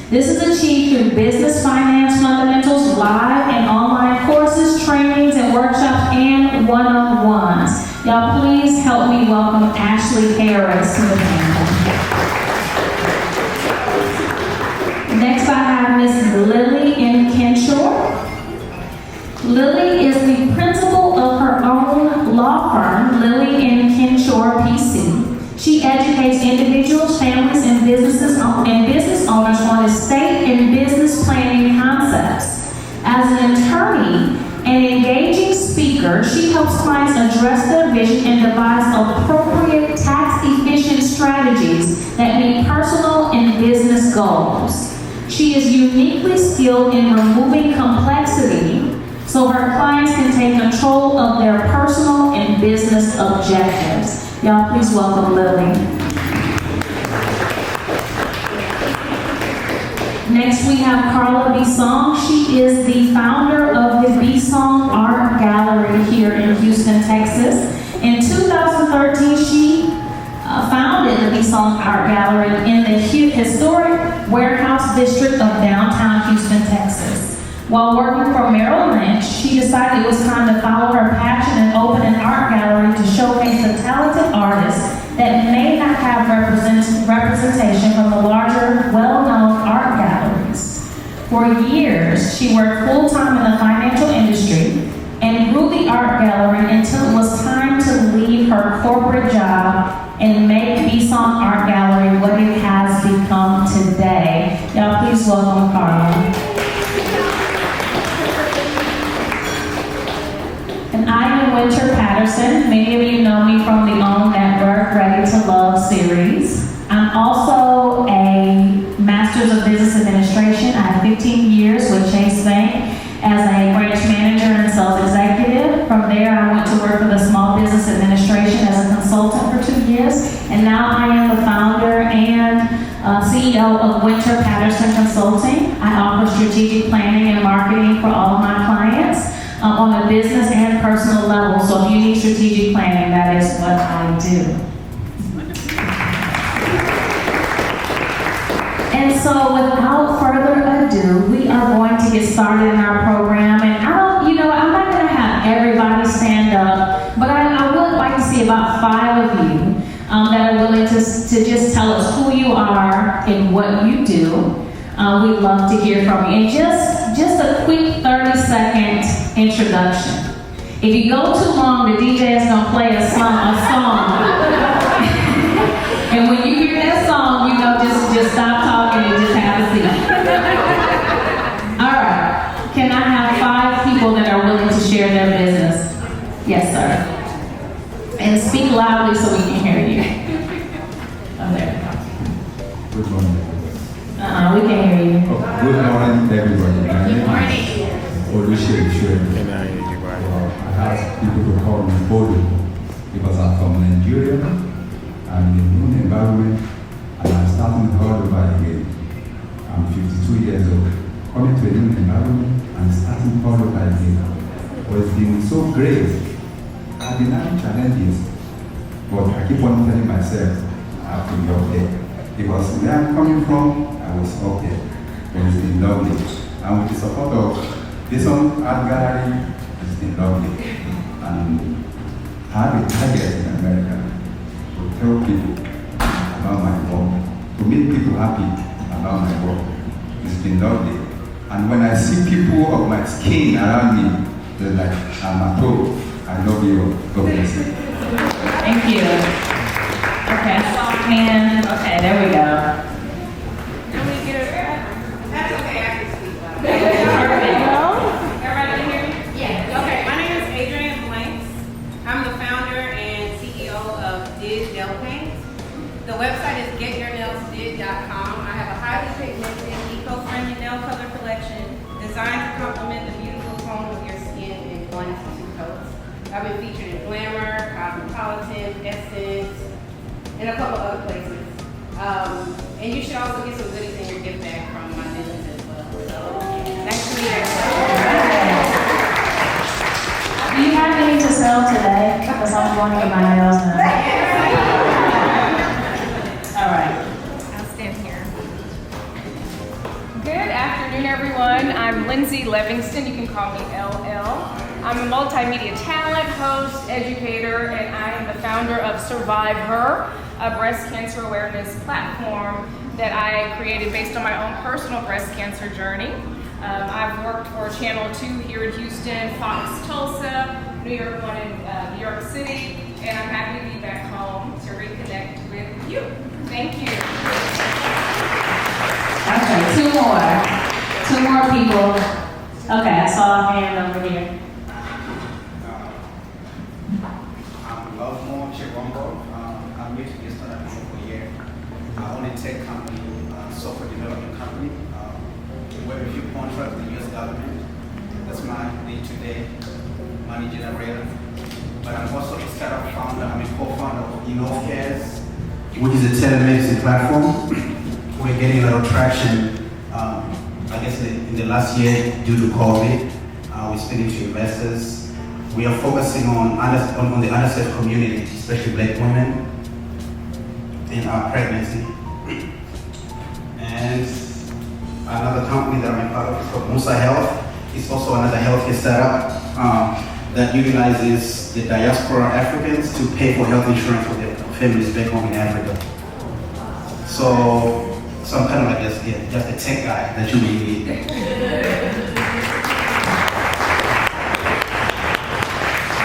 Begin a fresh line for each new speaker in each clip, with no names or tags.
This is achieved through business finance fundamentals, live and online courses, trainings, and workshops, and one-on-ones. Y'all please help me welcome Ashley Harris to the panel. Next I have Miss Lily N. Kinshore. Lily is the principal of her own law firm, Lily N. Kinshore PC. She educates individuals, families, and business owners on estate and business planning concepts. As an attorney and engaging speaker, she helps clients address their vision and devise appropriate tax-efficient strategies that meet personal and business goals. She is uniquely skilled in removing complexity so her clients can take control of their personal and business objectives. Y'all please welcome Lily. Next we have Carla Bisson. She is the founder of the Bisson Art Gallery here in Houston, Texas. In 2013, she founded the Bisson Art Gallery in the historic Warehouse District of downtown Houston, Texas. While working for Merrill Lynch, she decided it was time to follow her passion and open an art gallery to showcase the talented artists that may not have representation from the larger, well-known art galleries. For years, she worked full-time in the financial industry and grew the art gallery until it was time to leave her corporate job and make Bisson Art Gallery what it has become today. Y'all please welcome Carla. And I am Winter Patterson. Many of you know me from the OWN Network Ready to Love series. I'm also a Master's of Business Administration. I have 15 years with Chase Bank as a branch manager and sales executive. From there, I went to work for the Small Business Administration as a consultant for 2 years. And now I am the founder and CEO of Winter Patterson Consulting. I offer strategic planning and marketing for all of my clients on a business and personal level. So if you need strategic planning, that is what I do. And so without further ado, we are going to get started in our program. And I'm not going to have everybody stand up, but I would like to see about 5 of you that are willing to just tell us who you are and what you do. We'd love to hear from you. And just a quick 30-second introduction. If you go too long, the DJ is going to play a song. And when you hear that song, just stop talking and just have a seat. All right. Can I have 5 people that are willing to share their business? Yes, sir. And speak loudly so we can hear you. Oh, there.
Good morning.
We can hear you.
Oh, good morning, everybody.
Good morning.
I ask people to call me Bodo because I'm from Nigeria. I'm in a new environment and I'm starting all over again. I'm 52 years old. Coming to a new environment and starting all over again. But it's been so great. I've been having challenges, but I keep on telling myself I have to be okay. Because where I'm coming from, I was okay. But it's been lovely. And with the support of Bisson Art Gallery, it's been lovely. And I have a target in America to tell people about my work, to make people happy about my work. It's been lovely. And when I see people of my skin around me, they're like, I'm a pro. I love you. God bless you.
Thank you. Okay. And okay, there we go.
Can we get it? That's okay, I can speak loud.
Perfect.
Everybody can hear me? Yeah. Okay, my name is Adrienne Blanks. I'm the founder and CEO of Did Nail Paint. The website is getyournailsdid.com. I have a highly pigmented, eco-friendly nail color collection designed to complement the beautiful tone of your skin in 1 to 2 coats. I've been featured in Glamour, Cosmopolitan, Essence, and a couple other places. And you should also get some goodies in your gift bag from my business as well. So, nice to meet everyone.
Do you have any to sell today? Because I'm going to get my nails done. All right.
I'll stand here.
Lindsay Livingston. You can call me LL. I'm a multimedia talent, host, educator, and I am the founder of Survive Her, a breast cancer awareness platform that I created based on my own personal breast cancer journey. I've worked for Channel 2 here in Houston, Fox Tulsa, New York 1 in New York City, and I'm happy to be back home to reconnect with you. Thank you.
Okay, two more people. Okay, I saw a hand over here.
I'm Lovemore Chirombo. I'm new to this startup for a year. I own a tech company, software development company. We have a few contracts with the US government. That's my day-to-day money generator. But I'm also a startup founder. I'm a co-founder of InnoCares, which is a telemedicine platform. We're getting a lot of traction, I guess, in the last year due to COVID. We're speaking to investors. We are focusing on the underserved community, especially Black women in our pregnancy. And another company that I'm a part of is called Musa Health. It's also another healthcare startup that utilizes the diaspora Africans to pay for health insurance for their families back home in Africa. So I'm kind of like just a tech guy that you may need.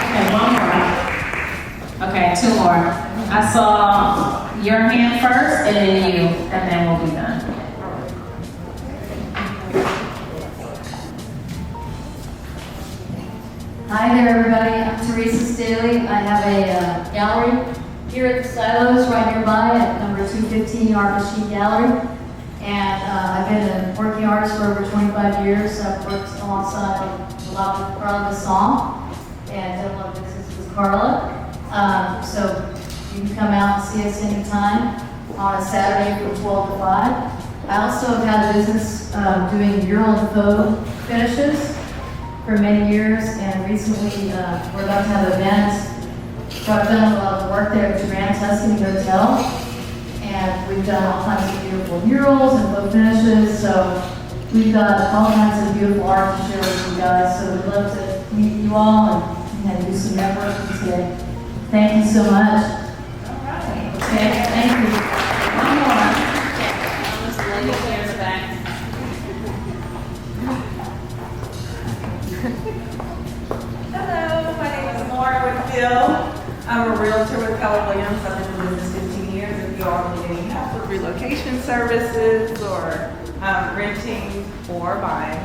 Okay, one more. Okay, two more. I saw your hand first, and then you, and then we'll be done.
Hi there, everybody. I'm Teresa Staley. I have a gallery here at the Silos right nearby at number 215 Art Machine Gallery. And I've been a working artist for over 25 years. I've worked alongside a lot with Carla Gasson and done a lot of business with Carla. So you can come out and see us anytime on a Saturday from 12 to 5. I also have had a business doing mural and faux finishes for many years, and recently we're about to have events. So I've done a lot of work there at the Grand Tuscany Hotel, and we've done all kinds of beautiful murals and faux finishes. So we've got all kinds of beautiful art to share with you guys. So we'd love to meet you all and do some networking today. Thank you so much.
All right.
Okay, thank you.
One more. This lady here in the back.
Hello, my name is Laura Whitfield. I'm a realtor with Keller Williams. I've been in business 15 years. If you all need any help with relocation services or renting or buying,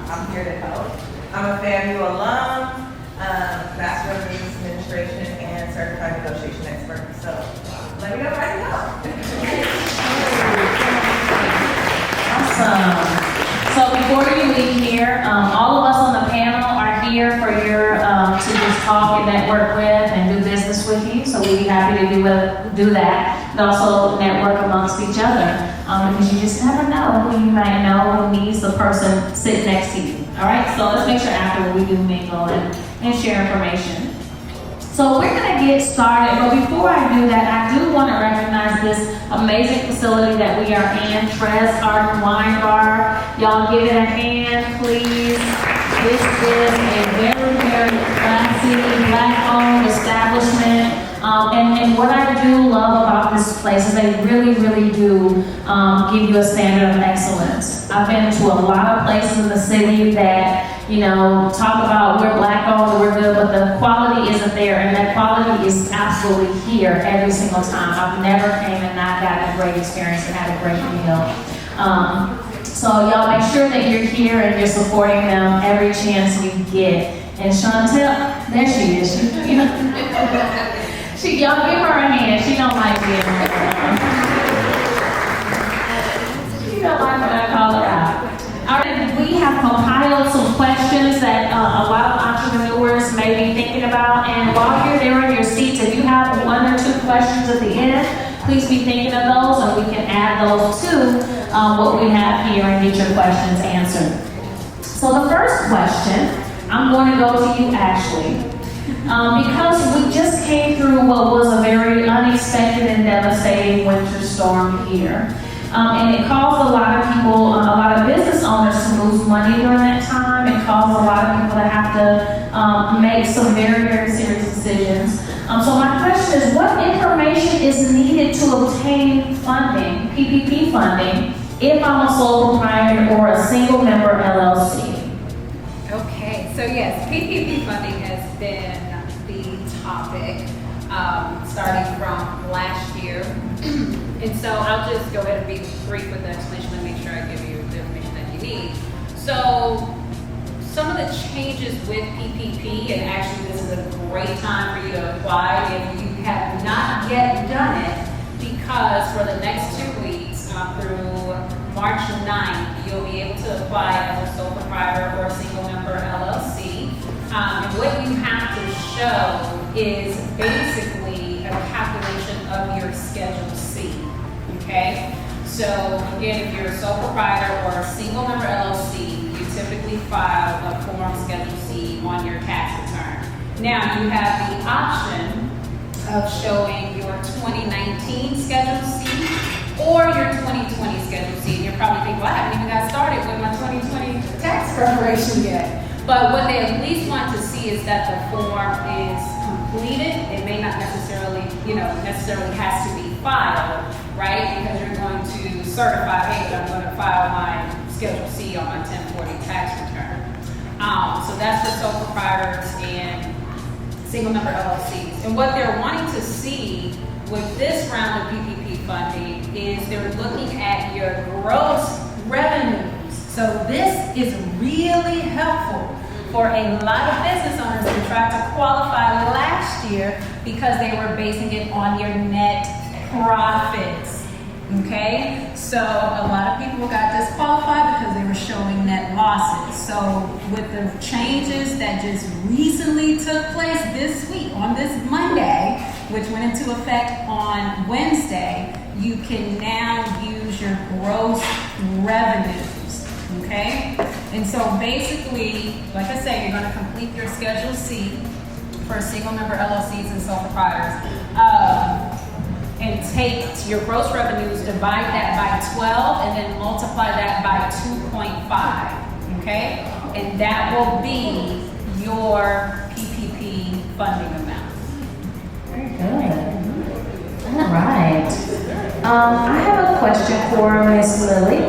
I'm here to help. I'm a FAMU alum, Master of Business Administration, and Certified Negotiation Expert. So let me know if I can help.
Awesome. So before you leave here, all of us on the panel are here for your to just talk and network with and do business with you. So we'd be happy to do that, and also network amongst each other because you just never know who you might know who needs the person sitting next to you. All right. So let's make sure after we do mingle and share information. So we're going to get started, but before I do that, I do want to recognize this amazing facility that we are in, Trez Art and Wine Bar. Y'all give it a hand, please. This is a very, very classy, Black-owned establishment. And what I do love about this place is they really, really do give you a standard of excellence. I've been to a lot of places in the city that, you know, talk about we're Black-owned, we're good, but the quality isn't there, and that quality is absolutely here every single time. I've never came and not gotten a great experience and had a great meal. So y'all make sure that you're here and you're supporting them every chance you get. And Chantel, there she is. Y'all give her a hand. She don't like being she don't like when I call her out. All right, we have compiled some questions that a lot of entrepreneurs may be thinking about. And while you're there in your seats, if you have 1 or 2 questions at the end, please be thinking of those, and we can add those to what we have here and get your questions answered. So the first question, I'm going to go to you, Ashley. Because we just came through what was a very unexpected and devastating winter storm here. And it caused a lot of people, a lot of business owners to lose money during that time and cause a lot of people to have to make some very, very serious decisions. So my question is, what information is needed to obtain funding, PPP funding, if I'm a sole proprietor or a single member LLC?
Okay, so yes, PPP funding has been the topic starting from last year. And so I'll just go ahead and be brief with the explanation and make sure I give you the information that you need. So some of the changes with PPP, and actually this is a great time for you to apply if you have not yet done it, because for the next 2 weeks through March 9th, you'll be able to apply as a sole proprietor or a single member LLC. And what you have to show is basically a calculation of your Schedule C, okay? So again, if you're a sole proprietor or a single member LLC, you typically file a Form Schedule C on your tax return. Now you have the option of showing your 2019 Schedule C or your 2020 Schedule C. And you're probably thinking, well, I haven't even got started with my 2020 tax preparation yet. But what they at least want to see is that the form is completed. It may not necessarily, necessarily has to be filed, right? Because you're going to certify, hey, I'm going to file my Schedule C on my 1040 tax return. So that's for sole proprietors and single member LLCs. And what they're wanting to see with this round of PPP funding is they're looking at your gross revenues. So this is really helpful for a lot of business owners who tried to qualify last year because they were basing it on your net profits. Okay, so a lot of people got disqualified because they were showing net losses. So with the changes that just recently took place this week, on this Monday, which went into effect on Wednesday, you can now use your gross revenues, okay? And so basically, like I said, you're gonna complete your Schedule C for single member LLCs and sole proprietors. And take your gross revenues, divide that by 12, and then multiply that by 2.5, okay? And that will be your PPP funding amount.
Very good. All right. I have a question for Ms. Lily.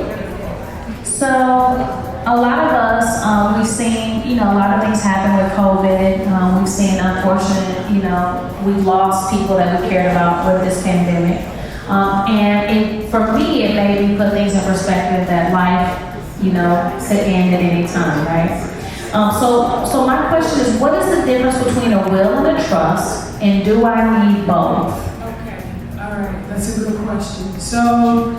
So a lot of us, we've seen, a lot of things happen with COVID. We've seen, unfortunate, we've lost people that we cared about with this pandemic. For me, it made me put things in perspective that life, could end at any time, right? So my question is, what is the difference between a will and a trust, and do I need both?
Okay, all right, that's a good question. So,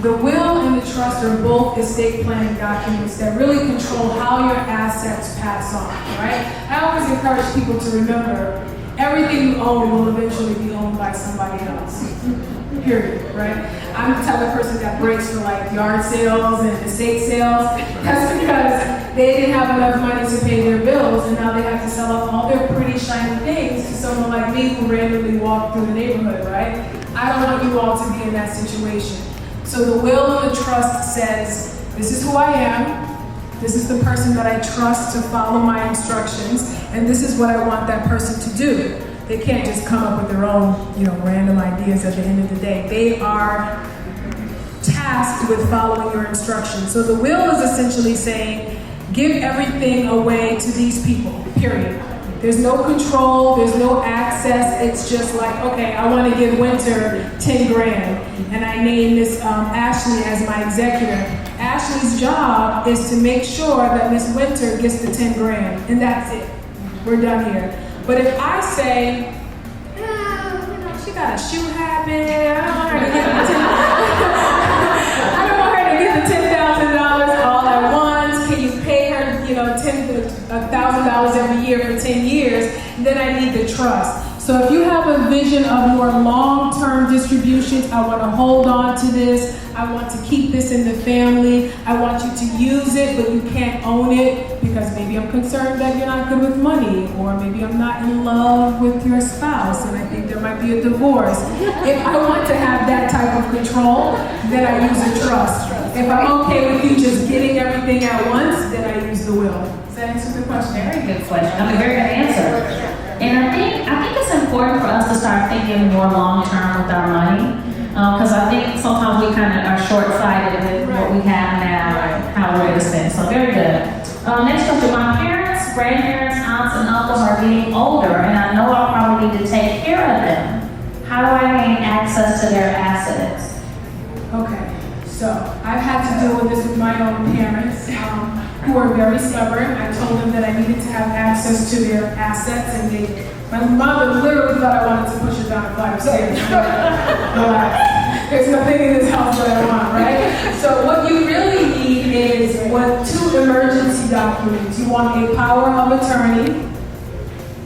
the will and the trust are both estate planning documents that really control how your assets pass on, right? I always encourage people to remember, everything you own will eventually be owned by somebody else, period, right? I'm the type of person that breaks for like yard sales and estate sales. That's because they didn't have enough money to pay their bills, and now they have to sell off all their pretty shiny things to someone like me who randomly walked through the neighborhood, right? I don't want you all to be in that situation. So the will and the trust says, this is who I am, this is the person that I trust to follow my instructions, and this is what I want that person to do. They can't just come up with their own, random ideas at the end of the day. They are tasked with following your instructions. So the will is essentially saying, give everything away to these people, period. There's no control, there's no access. It's just like, okay, I want to give Winter 10 grand, and I name this Ashley as my executor. Ashley's job is to make sure that Miss Winter gets the 10 grand, and that's it. We're done here. But if I say, she got a shoe habit, I don't want her to get the $10,000 all at once. Can you pay her, $1,000 every year for 10 years? Then I need the trust. So if you have a vision of your long-term distributions, I want to hold on to this. I want to keep this in the family. I want you to use it, but you can't own it because maybe I'm concerned that you're not good with money, or maybe I'm not in love with your spouse and I think there might be a divorce. If I want to have that type of control, then I use a trust. if I'm okay with you just getting everything at once, then I use the will. Does that answer the question?
Very good question. I mean, very good answer. And I think it's important for us to start thinking more long-term with our money. Because I think sometimes we kind of are short-sighted with what we have now and how we're going to spend. So very good. Next question. My parents, grandparents, aunts, and uncles are getting older, and I know I'll probably need to take care of them. How do I gain access to their assets?
Okay, so I've had to deal with this with my own parents, who are very stubborn. I told them that I needed to have access to their assets, and my mother literally thought I wanted to push her down a flight of stairs. Relax. There's nothing in this house that I want, right? So what you really need is two emergency documents. You want a power of attorney,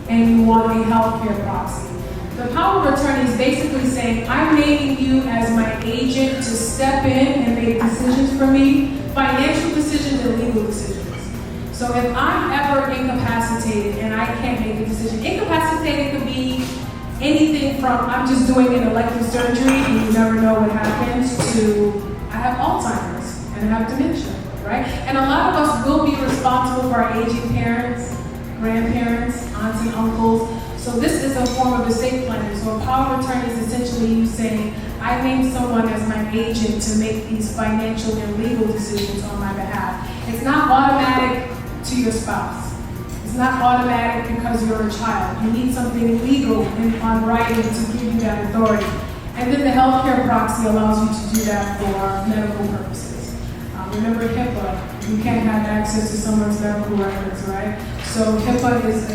and you want a healthcare proxy. The power of attorney is basically saying, I'm naming you as my agent to step in and make decisions for me, financial decisions and legal decisions. So if I'm ever incapacitated and I can't make a decision, incapacitated could be anything from I'm just doing an elective surgery and you never know what happens to I have Alzheimer's and I have dementia, right? And a lot of us will be responsible for our aging parents, grandparents, aunts and uncles. So this is a form of estate planning. So a power of attorney is essentially you saying, I name someone as my agent to make these financial and legal decisions on my behalf. It's not automatic to your spouse. It's not automatic because you're a child. You need something legal on writing to give you that authority. And then the healthcare proxy allows you to do that for medical purposes. Remember HIPAA, you can't have access to someone's medical records, right? So HIPAA is,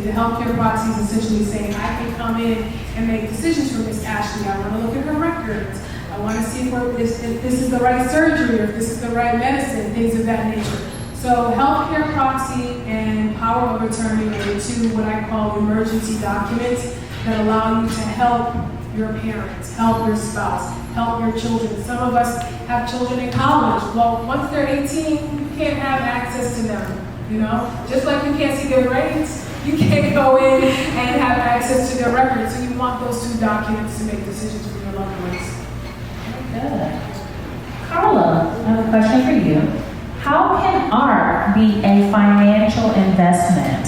the healthcare proxy is essentially saying, I can come in and make decisions for Miss Ashley. I want to look at her records. I want to see if this is the right surgery or if this is the right medicine, things of that nature. So healthcare proxy and power of attorney are the two what I call emergency documents that allow you to help your parents, help your spouse, help your children. Some of us have children in college. Well, once they're 18, you can't have access to them, you know? Just like you can't see their grades, you can't go in and have access to their records. So you want those two documents to make decisions for your loved ones.
Good. Carla, I have a question for you. How can art be a financial investment?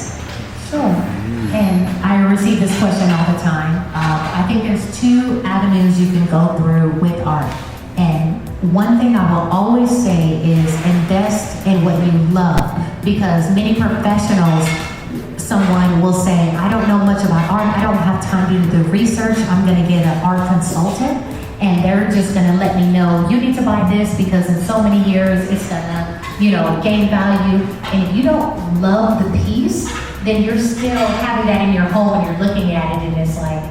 Sure. And I receive this question all the time. I think there's two avenues you can go through with art. And one thing I will always say is invest in what you love. Because many professionals, someone will say, I don't know much about art. I don't have time to do the research. I'm going to get an art consultant. And they're just going to let me know, you need to buy this because in so many years it's going to, gain value. And if you don't love the piece, then you're still having that in your home and you're looking at it and it's like,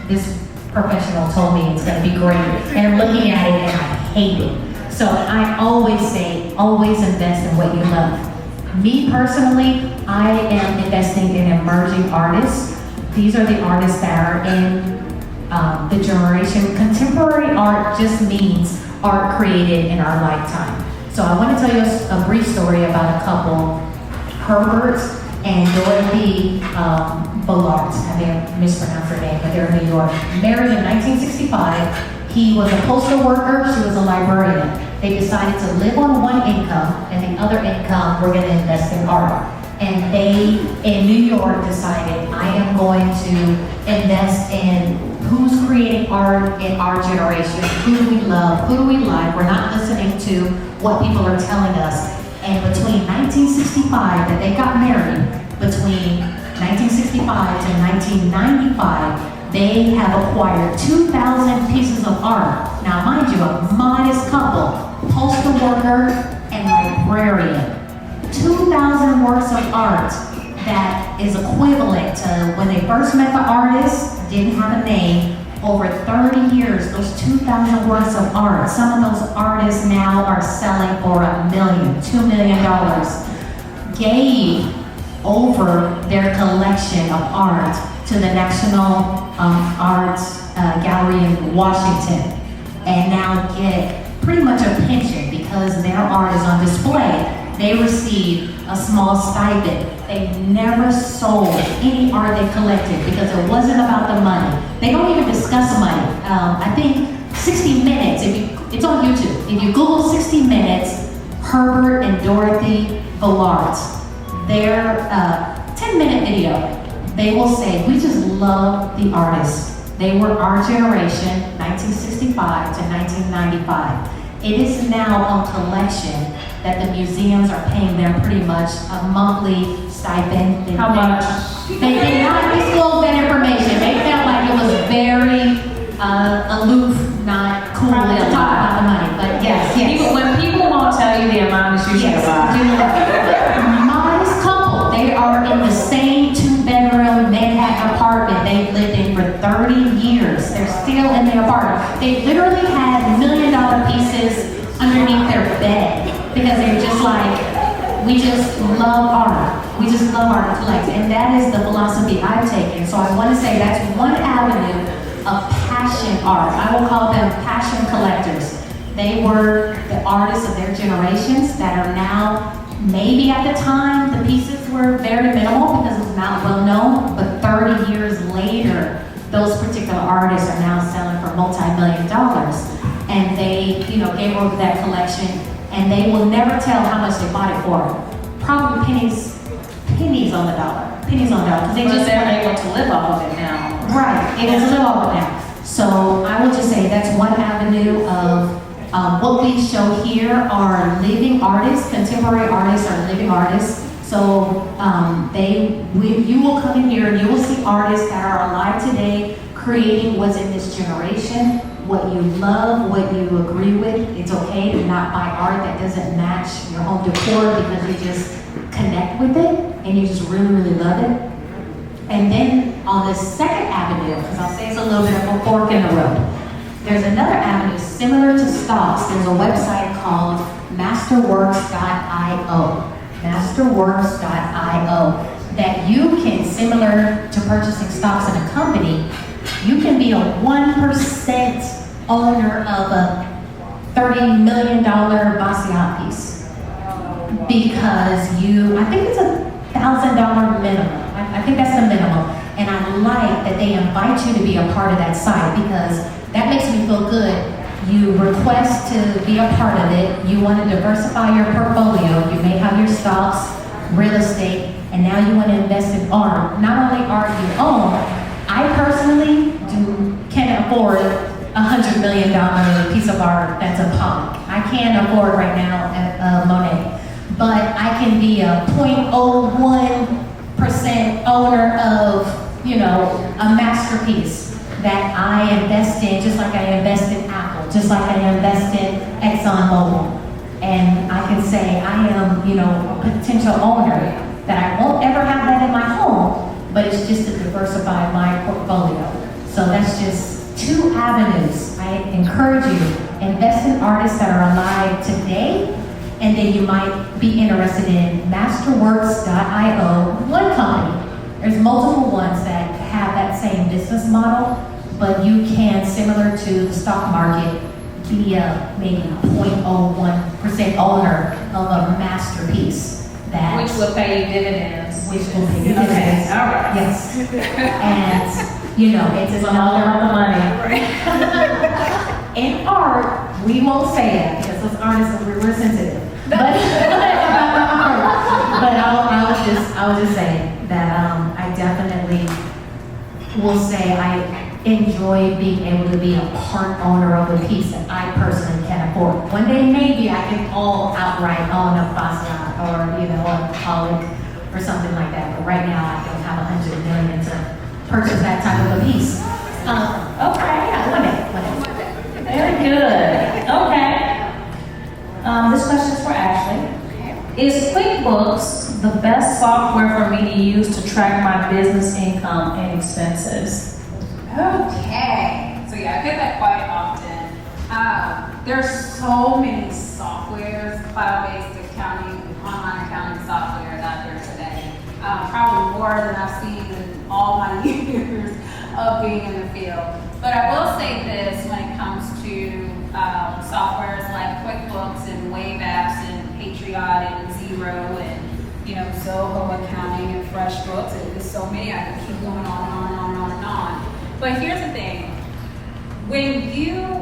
this professional told me it's going to be great. And I'm looking at it and I hate it. So I always say, always invest in what you love. Me personally, I am investing in emerging artists. These are the artists that are in the generation. Contemporary art just means art created in our lifetime. So I want to tell you a brief story about a couple, Herbert and Dorothy Ballard. I may have mispronounced her name, but they're in New York. Married in 1965. He was a postal worker, she was a librarian. They decided to live on one income, and the other income we're going to invest in art. And they, in New York, decided, I am going to invest in who's creating art in our generation, who do we love, who do we like. We're not listening to what people are telling us. And between 1965, that they got married, between 1965 to 1995, they have acquired 2,000 pieces of art. Now, mind you, a modest couple, postal worker and librarian. 2,000 works of art that is equivalent to when they first met the artist, didn't have a name. Over 30 years, those 2,000 works of art, some of those artists now are selling for $1 million, $2 million, gave over their collection of art to the National Art Gallery in Washington, and now get pretty much a pension because their art is on display. They receive a small stipend. They never sold any art they collected because it wasn't about the money. They don't even discuss money. I think 60 Minutes, It's on YouTube. If you Google 60 Minutes, Herbert and Dorothy Villard, their 10-minute video, they will say, we just love the artists. They were our generation, 1965 to 1995. It is now on collection that the museums are paying them pretty much a monthly stipend.
How much?
They did not disclose that information. They felt like it was very aloof, not cool to talk about the money. But yes.
When people won't tell you the amount, it's usually about.
Modest couple. They are in the same 2-bedroom Manhattan apartment they've lived in for 30 years. They're still in the apartment. They literally had $1 million pieces underneath their bed because they're just like, we just love art. We just love art and collect. And that is the philosophy I've taken. So I want to say that's one avenue of passion art. I will call them passion collectors. They were the artists of their generations that are now, maybe at the time, the pieces were very minimal because it was not well known, but 30 years later, those particular artists are now selling for multi-million dollars. And they, gave over that collection, and they will never tell how much they bought it for. Probably pennies on the dollar. Pennies on the dollar. Because they just
they're able to live off of it now.
Right, able to live off of that. So I will just say that's one avenue of what we show here are living artists, contemporary artists are living artists. So you will come in here and you will see artists that are alive today creating what's in this generation, what you love, what you agree with. It's okay to not buy art that doesn't match your home decor because you just connect with it and you just really, really love it. And then on the second avenue, because I'll say it's a little bit of a fork in the road, there's another avenue similar to stocks. There's a website called masterworks.io. Masterworks.io that you can, similar to purchasing stocks in a company, you can be a 1% owner of a $30 million Basquiat piece. Because I think it's $1,000 minimum. I think that's the minimum. And I like that they invite you to be a part of that site because that makes me feel good. You request to be a part of it. You want to diversify your portfolio. You may have your stocks, real estate, and now you want to invest in art. Not only art you own, I personally can't afford $100 million piece of art that's a Pollock. I can't afford right now a Monet. But I can be a 0.01% owner of, a masterpiece that I invest in, just like I invest in Apple, just like I invest in ExxonMobil. And I can say I am, a potential owner that I won't ever have that in my home, but it's just to diversify my portfolio. So that's just two avenues. I encourage you, invest in artists that are alive today, and then you might be interested in masterworks.io, one company. There's multiple ones that have that same business model, but you can, similar to the stock market, be a maybe 0.01% owner of a masterpiece.
Which will pay you dividends.
Which will pay you dividends.
Okay, all right.
Yes. And, it's
Another of the money.
in art, we won't say that because those artists we're sensitive. But I was just saying that I definitely will say I enjoy being able to be a part owner of a piece that I personally can afford. One day maybe I can outright own a Basquiat or a Pollock or something like that. But right now I don't have $100 million to purchase that type of a piece. Okay, yeah, one day.
Very good. Okay. This question is for Ashley. Is QuickBooks the best software for me to use to track my business income and expenses?
Okay, so yeah, I get that quite often. There's so many softwares, cloud-based accounting, online accounting softwares out there today. Probably more than I've seen in all my years of being in the field. But I will say this when it comes to softwares like QuickBooks and Wave Apps and Patriot and Xero and Zoho Accounting and FreshBooks, and there's so many, I can keep going on and on and on and on and on. But here's the thing,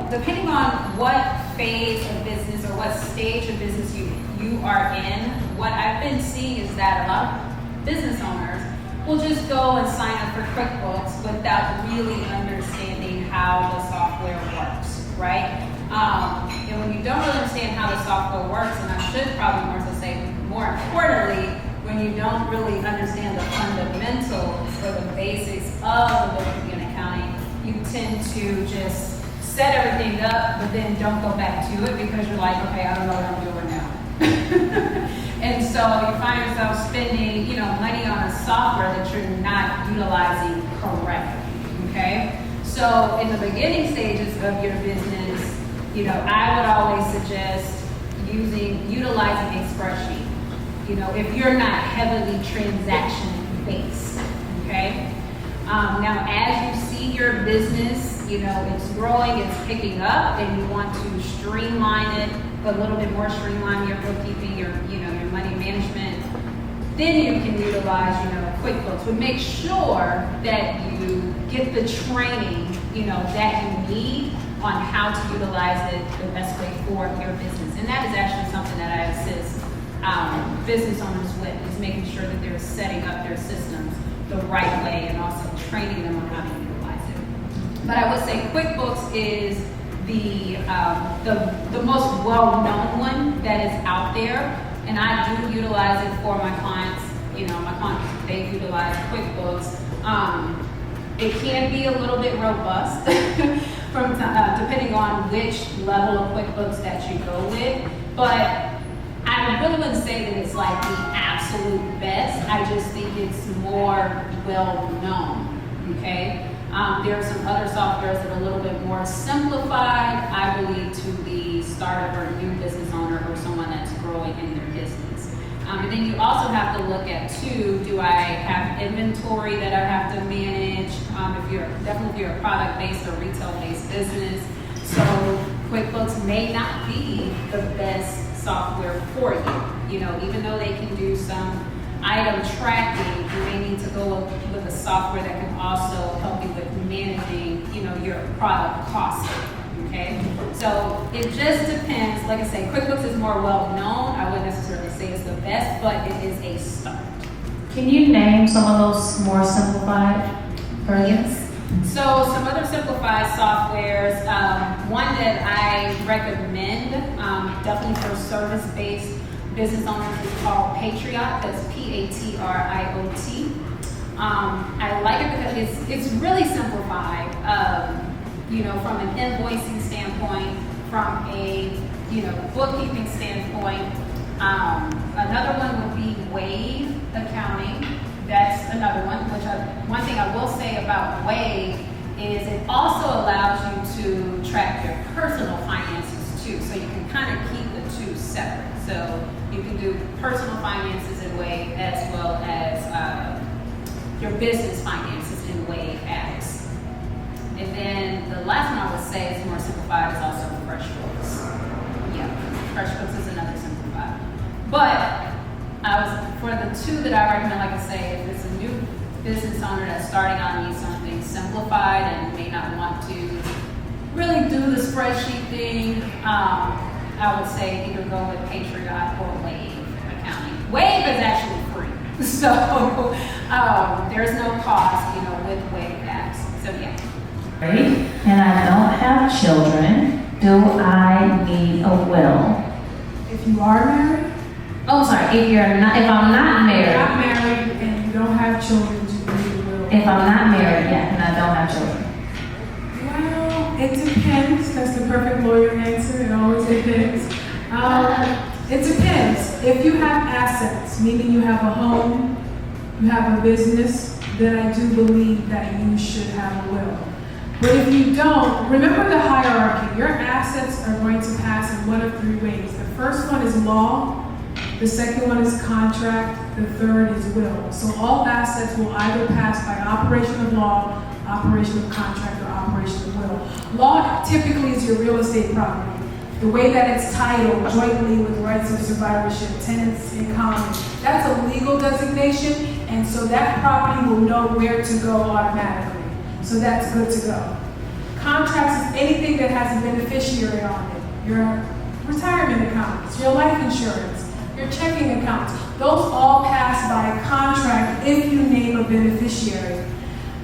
depending on what phase of business or what stage of business you are in, what I've been seeing is that a lot of business owners will just go and sign up for QuickBooks without really understanding how the software works, right? And when you don't really understand how the software works, and I should probably more so say, more importantly, when you don't really understand the fundamentals or the basics of the bookkeeping and accounting, you tend to just set everything up, but then don't go back to it because you're like, okay, I don't know what I'm doing now. And so you find yourself spending, money on a software that you're not utilizing correctly, okay? So in the beginning stages of your business, I would always suggest utilizing a spreadsheet. If you're not heavily transaction based, okay? Now, as you see your business, it's growing, it's picking up, and you want to streamline it, a little bit more streamline your bookkeeping, your money management, then you can utilize, QuickBooks. But make sure that you get the training, that you need on how to utilize it the best way for your business. And that is actually something that I assist business owners with, is making sure that they're setting up their systems the right way and also training them on how to utilize it. But I would say QuickBooks is the most well-known one that is out there, and I do utilize it for my clients. My clients, they utilize QuickBooks. It can be a little bit robust from depending on which level of QuickBooks that you go with, but I really wouldn't say that it's like the absolute best. I just think it's more well-known, okay? There are some other softwares that are a little bit more simplified, I believe, to the startup or new business owner or someone that's growing in their business. And then you also have to look at, too, do I have inventory that I have to manage? If you're a product-based or retail-based business. So QuickBooks may not be the best software for you. Even though they can do some item tracking, you may need to go with a software that can also help you with managing, your product costing. Okay, so it just depends. Like I say, QuickBooks is more well known. I wouldn't necessarily say it's the best, but it is a start.
Can you name some of those more simplified versions?
So some other simplified softwares, one that I recommend, definitely for service-based business owners, is called Patriot. That's Patriot. I like it because it's really simplified. From an invoicing standpoint, from a bookkeeping standpoint. Another one would be Wave Accounting. That's another one. One thing I will say about Wave is it also allows you to track your personal finances too. So you can kind of keep the two separate. So you can do personal finances in Wave as well as your business finances in Wave apps. And then the last one I would say is more simplified is also FreshBooks. Yeah, FreshBooks is another simplified. But for the two that I recommend, like I say, if it's a new business owner that's starting out, needs something simplified and may not want to really do the spreadsheet thing, I would say either go with Patriot or Wave Accounting. Wave is actually free, so there's no cost, with Wave apps. So yeah.
And I don't have children. Do I need a will?
If you are married,
Oh, sorry. If I'm not married.
you're not married and you don't have children, you need a will.
If I'm not married yet and I don't have children.
Well, it depends. That's the perfect lawyer answer. It always depends. It depends. If you have assets, meaning you have a home, you have a business, then I do believe that you should have a will. But if you don't, remember the hierarchy. Your assets are going to pass in one of three ways. The first one is law. The second one is contract. The third is will. So all assets will either pass by operation of law, operation of contract, or operation of will. Law typically is your real estate property. The way that it's titled jointly with rights of survivorship, tenants in common, that's a legal designation, and so that property will know where to go automatically. So that's good to go. Contracts is anything that has a beneficiary on it. your retirement accounts, your life insurance, your checking accounts. Those all pass by contract if you name a beneficiary.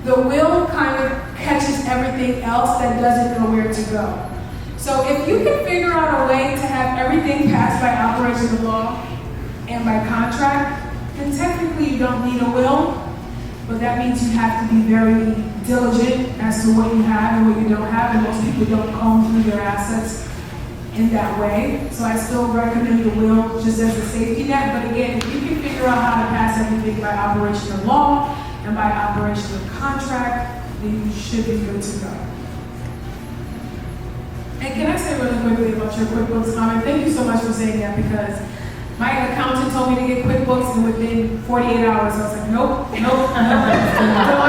The will kind of catches everything else that doesn't know where to go. So if you can figure out a way to have everything passed by operation of law and by contract, then technically you don't need a will, but that means you have to be very diligent as to what you have and what you don't have, and most people don't comb through their assets in that way. So I still recommend the will just as a safety net, but again, if you can figure out how to pass everything by operation of law and by operation of contract, then you should be good to go. And can I say really quickly about your QuickBooks comment? Thank you so much for saying that, because my accountant told me to get QuickBooks, and within 48 hours, I was like, nope. I don't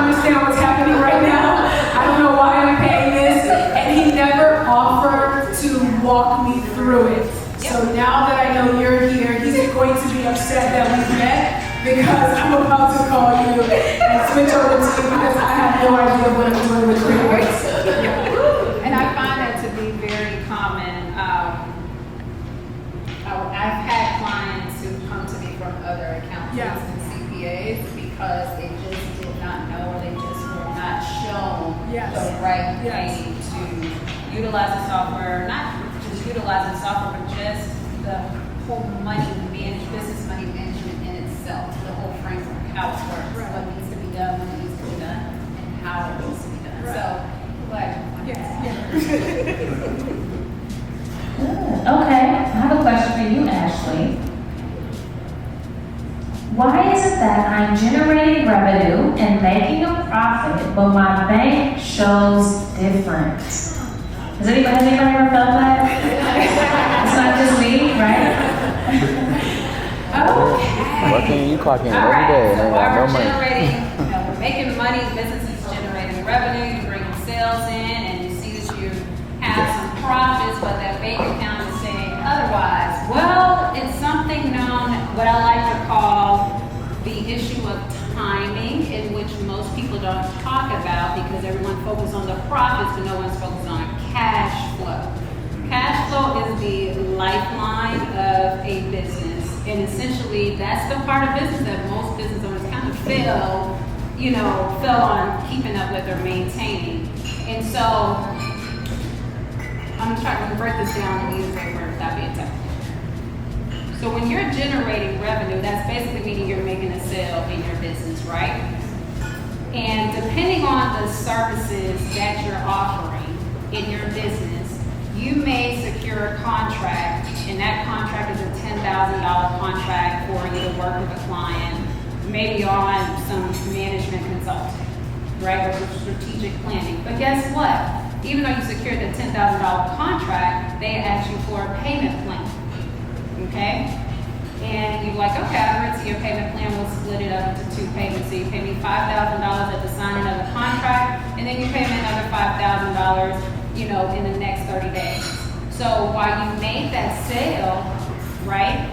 understand what's happening right now. I don't know why I'm paying this. And he never offered to walk me through it. So now that I know you're here, he's going to be upset that we met, because I'm about to call you and switch over to you, because I have no idea what I'm doing with QuickBooks.
And I find that to be very common. I've had clients who come to me from other accountants and CPAs because they just did not know, or they just were not shown the right way to utilize the software, not just utilize the software, but just the whole business money management in itself, the whole framework, how it works, what needs to be done, when it needs to be done, and how it needs to be done. So,
Okay, I have a question for you, Ashley. Why is it that I'm generating revenue and making a profit, but my bank shows different? Has anybody ever felt that? It's not just me, right?
Okay.
Working, you clocking in
All
every day, and I
right, so
got
while
no
we're
money.
generating, we're making money, business is generating revenue, you're bringing sales in, and you see that you have some profits, but that bank account is saying otherwise. Well, it's something known, what I like to call the issue of timing, in which most people don't talk about because everyone focuses on the profits, but no one's focused on cash flow. Cash flow is the lifeline of a business, and essentially that's the part of business that most business owners kind of fail on keeping up with or maintaining. And so I'm trying to break this down in easy way without being technical. So when you're generating revenue, that's basically meaning you're making a sale in your business, right? And depending on the services that you're offering in your business, you may secure a contract, and that contract is a $10,000 contract for you to work with a client, maybe on some management consulting, right, or strategic planning. But guess what? Even though you secured the $10,000 contract, they ask you for a payment plan, okay? And you're like, okay, I agree to your payment plan, we'll split it up into 2 payments. So you pay me $5,000 at the signing of the contract, and then you pay me another $5,000, in the next 30 days. So while you made that sale, right,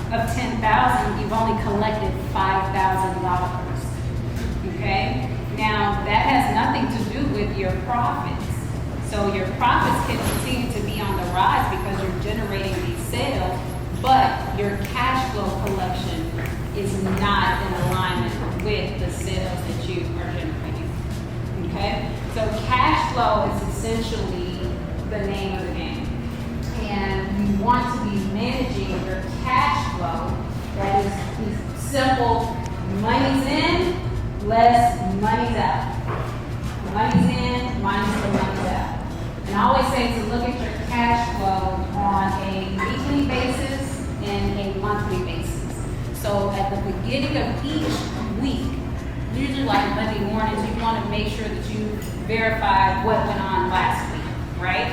of $10,000, you've only collected $5,000, okay? Now, that has nothing to do with your profits. So your profits can continue to be on the rise because you're generating these sales, but your cash flow collection is not in alignment with the sales that you are generating, okay? So cash flow is essentially the name of the game. And you want to be managing your cash flow that is simple, money's in, less money's out. Money's in, minus the money's out. And I always say to look at your cash flow on a weekly basis and a monthly basis. So at the beginning of each week, usually like Monday mornings, you want to make sure that you verify what went on last week, right?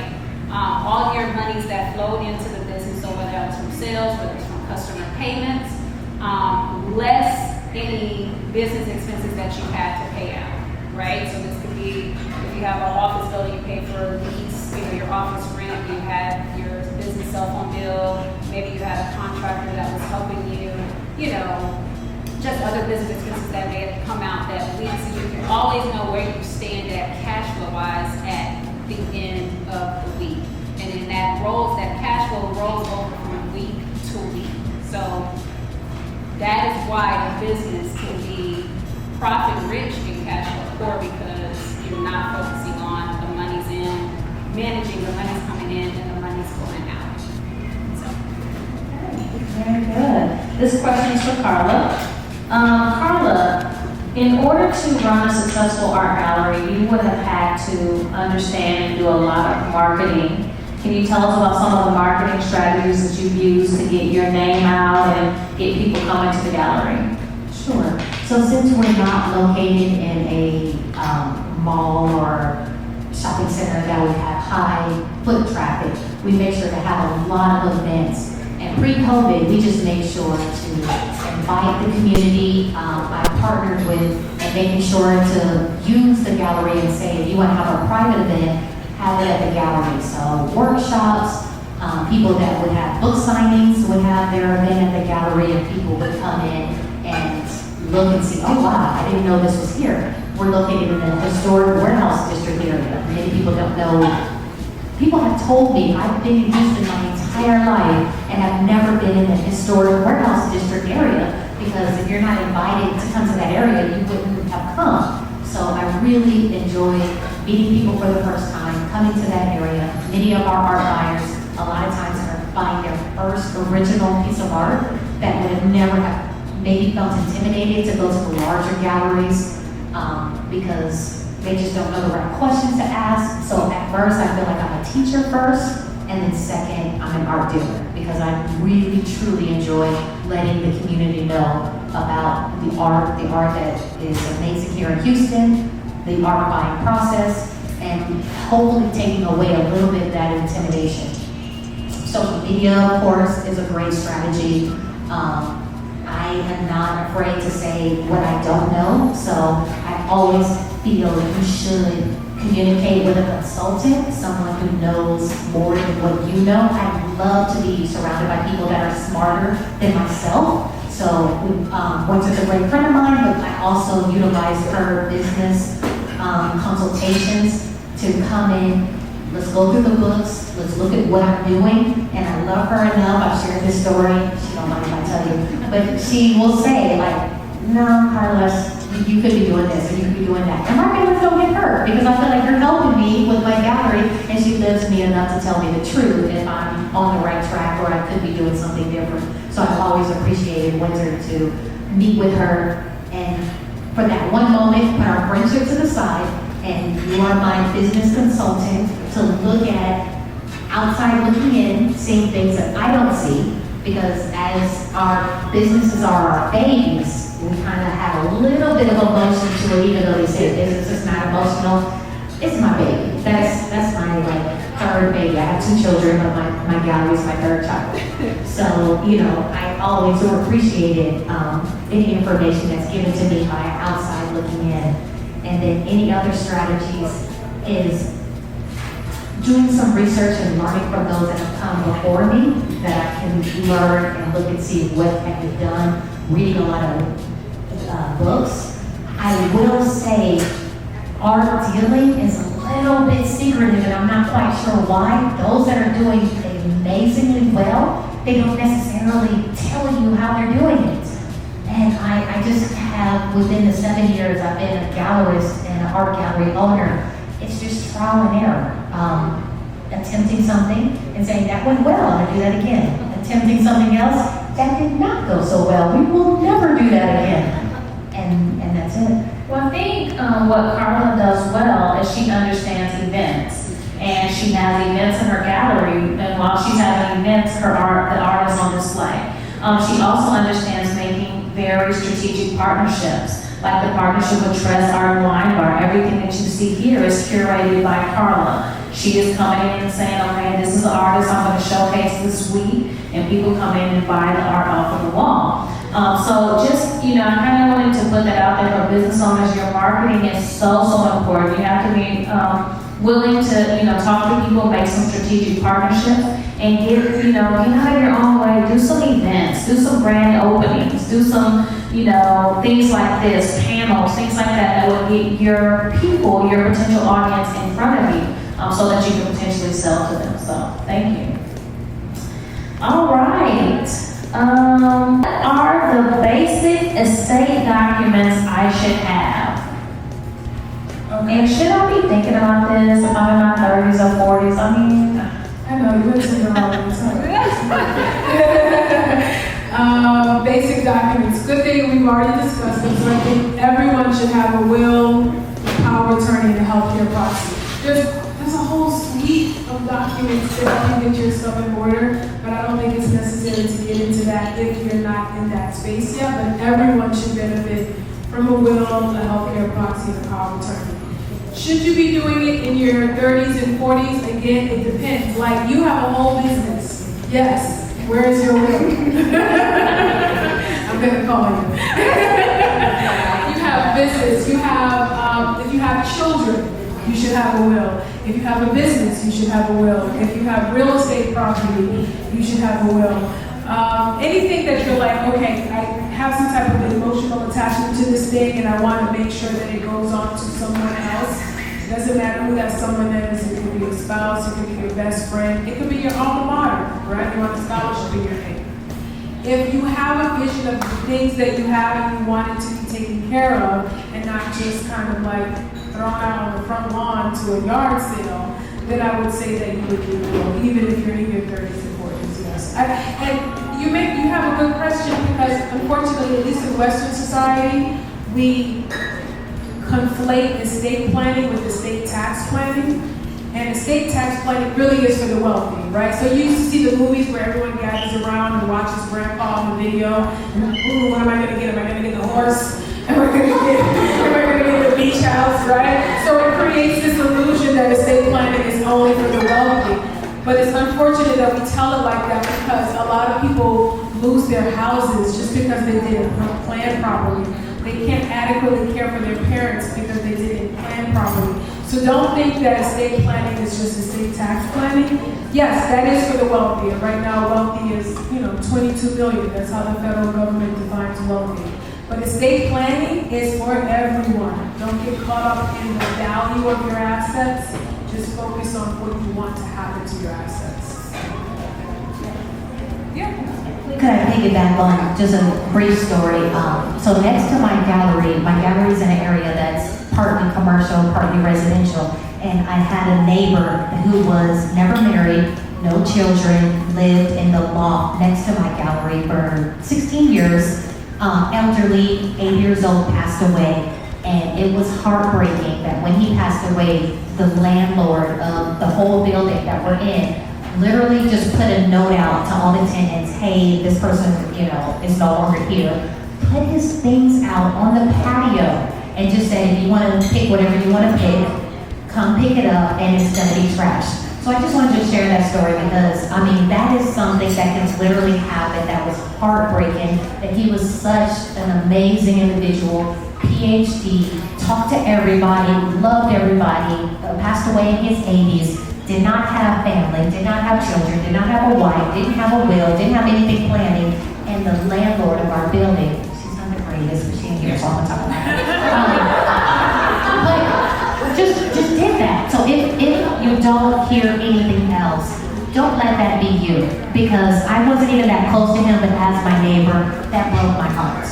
All your monies that flowed into the business, so whether it's from sales, whether it's from customer payments, less any business expenses that you had to pay out, right? So this could be, if you have an office building, you pay for lease, your office rent, you had your business cell phone bill, maybe you had a contractor that was helping you, just other business expenses that may have come out that week, so you can always know where you stand at cash flow wise at the end of the week. And then that rolls that why a business can be profit rich and cash flow poor, because you're not focusing on the money's in, managing the money's coming in and the money's going out. So.
Very good. This question is for Carla. Carla, in order to run a successful art gallery, you would have had to understand and do a lot of marketing. Can you tell us about some of the marketing strategies that you've used to get your name out and get people coming to the gallery?
Sure. So since we're not located in a mall or shopping center that would have high foot traffic, we make sure to have a lot of events. And pre-COVID, we just made sure to invite the community. I partnered with and making sure to use the gallery and say, if you want to have a private event, have it at the gallery. So workshops, people that would have book signings would have their event at the gallery, and people would come in and look and see, oh wow, I didn't know this was here. We're located in the historic warehouse district area. Many people don't know. People have told me I've been in Houston my entire life and have never been in the historic warehouse district area, because if you're not invited to come to that area, you wouldn't have come. So I really enjoy meeting people for the first time, coming to that area. Many of our art buyers, a lot of times, are buying their first original piece of art that would have never have maybe felt intimidated to go to the larger galleries because they just don't know the right questions to ask. So at first, I feel like I'm a teacher first, and then second, I'm an art dealer, because I really, truly enjoy letting the community know about the art that is amazing here in Houston, the art buying process, and hopefully taking away a little bit of that intimidation. Social media, of course, is a great strategy. I am not afraid to say what I don't know, so I always feel that you should communicate with a consultant, someone who knows more than what you know. I love to be surrounded by people that are smarter than myself. So Brunch is a great friend of mine, but I also utilize her business consultations to come in. Let's go through the books. Let's look at what I'm doing. And I love her enough. I've shared this story. She don't mind if I tell you. But she will say, like, no, Carlos, you could be doing this or you could be doing that. And my feelings don't get hurt, because I feel like you're helping me with my gallery, and she lives me enough to tell me the truth if I'm on the right track or I could be doing something different. So I've always appreciated Windsor to meet with her, and for that one moment, put our friendship to the side, and you are my business consultant to look at outside looking in, seeing things that I don't see, because as our businesses are our babies, we kind of have a little bit of emotion to it, even though they say business is not emotional. It's my baby. That's my third baby. I have 2 children, but my gallery is my 3rd child. So, I always appreciated any information that's given to me by outside looking in. And then any other strategies is doing some research and learning from those that have come before me, that I can learn and look and see what have been done, reading a lot of books. I will say art dealing is a little bit secretive, and I'm not quite sure why. Those that are doing amazingly well, they don't necessarily tell you how they're doing it. And I just have, within the 7 years I've been a gallerist and an art gallery owner, it's just trial and error. Attempting something and saying, that went well, I'm gonna do that again. Attempting something else, that did not go so well, we will never do that again. And that's it.
Well, I think what Carla does well is she understands events, and she has events in her gallery, and while she's having events, the art is on display. She also understands making very strategic partnerships, like the partnership with Tress Art and Wine Bar. Everything that you see here is curated by Carla. She is coming in and saying, okay, this is the artist I'm going to showcase this week, and people come in and buy the art off of the wall. So just, I kind of wanted to put that out there for business owners. Your marketing is so important. You have to be willing to, talk to people, make some strategic partnerships, and get out of your own way. Do some events, do some brand openings, do some, things like this, panels, things like that will get your people, your potential audience in front of you, so that you can potentially sell to them. So, thank you. All right. What are the basic estate documents I should have? And should I be thinking about this if I'm in my 30s or 40s? I mean,
I know, you went to the wrong basic documents. Good thing we've already discussed them, so I think everyone should have a will, power of attorney, and a healthcare proxy. There's a whole suite of documents to help you get your stuff in order, but I don't think it's necessary to get into that if you're not in that space yet. But everyone should benefit from a will, a healthcare proxy, and a power of attorney. Should you be doing it in your 30s and 40s? Again, it depends. Like, you have a whole business. Yes. Where is your will? I'm gonna call you. You have business. You have, if you have children, you should have a will. If you have a business, you should have a will. If you have real estate property, you should have a will. Anything that you're like, okay, I have some type of emotional attachment to this thing and I want to make sure that it goes on to someone else. It doesn't matter who that someone is. It could be your spouse, it could be your best friend, it could be your alma mater, right? You want a scholarship in your name. If you have a vision of the things that you have and you want it to be taken care of and not just kind of like thrown out on the front lawn to a yard sale, then I would say that you would do well, even if you're in your 30s and 40s, yes. And you have a good question because unfortunately, at least in Western society, we conflate estate planning with estate tax planning. And estate tax planning really is for the wealthy, right? So you used to see the movies where everyone gathers around and watches grandpa on the video. And, ooh, what am I gonna get? Am I gonna get the horse? Am I gonna get the beach house, right? So it creates this illusion that estate planning is only for the wealthy. But it's unfortunate that we tell it like that because a lot of people lose their houses just because they didn't plan properly. They can't adequately care for their parents because they didn't plan properly. So don't think that estate planning is just estate tax planning. Yes, that is for the wealthy. And right now, wealthy is, 22 million. That's how the federal government defines wealthy. But estate planning is for everyone. Don't get caught up in the value of your assets. Just focus on what you want to happen to your assets. Yeah.
Could I piggyback on just a brief story? So next to my gallery is in an area that's partly commercial, partly residential, and I had a neighbor who was never married, no children, lived in the loft next to my gallery for 16 years, elderly, 8 years old, passed away, and it was heartbreaking that when he passed away, the landlord of the whole building that we're in literally just put a note out to all the tenants, hey, this person, is no longer here. Put his things out on the patio and just said, if you want to pick whatever you want to pick, come pick it up and it's going to be trashed. So I just wanted to share that story because, that is something that can literally happen. That was heartbreaking, that he was such an amazing individual, PhD, talked to everybody, loved everybody, passed away in his 80s, did not have family, did not have children, did not have a wife, didn't have a will, didn't have anything planning, and the landlord of our building, she's not the greatest, but she ain't here, so I'm gonna talk about her. But just did that. So if you don't hear anything else, don't let that be you, because I wasn't even that close to him, but as my neighbor, that broke my heart.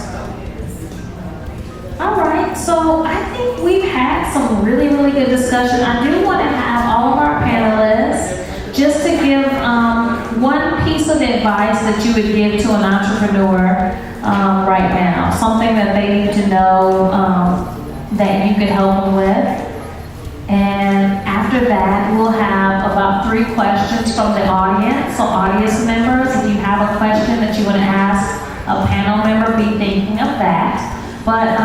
all right, so I think we've had some really, really good discussion. I do want to have all of our panelists just to give one piece of advice that you would give to an entrepreneur right now, something that they need to know that you could help them with. And after that, we'll have about 3 questions from the audience. So audience members, if you have a question that you want to ask a panel member, be thinking of that. But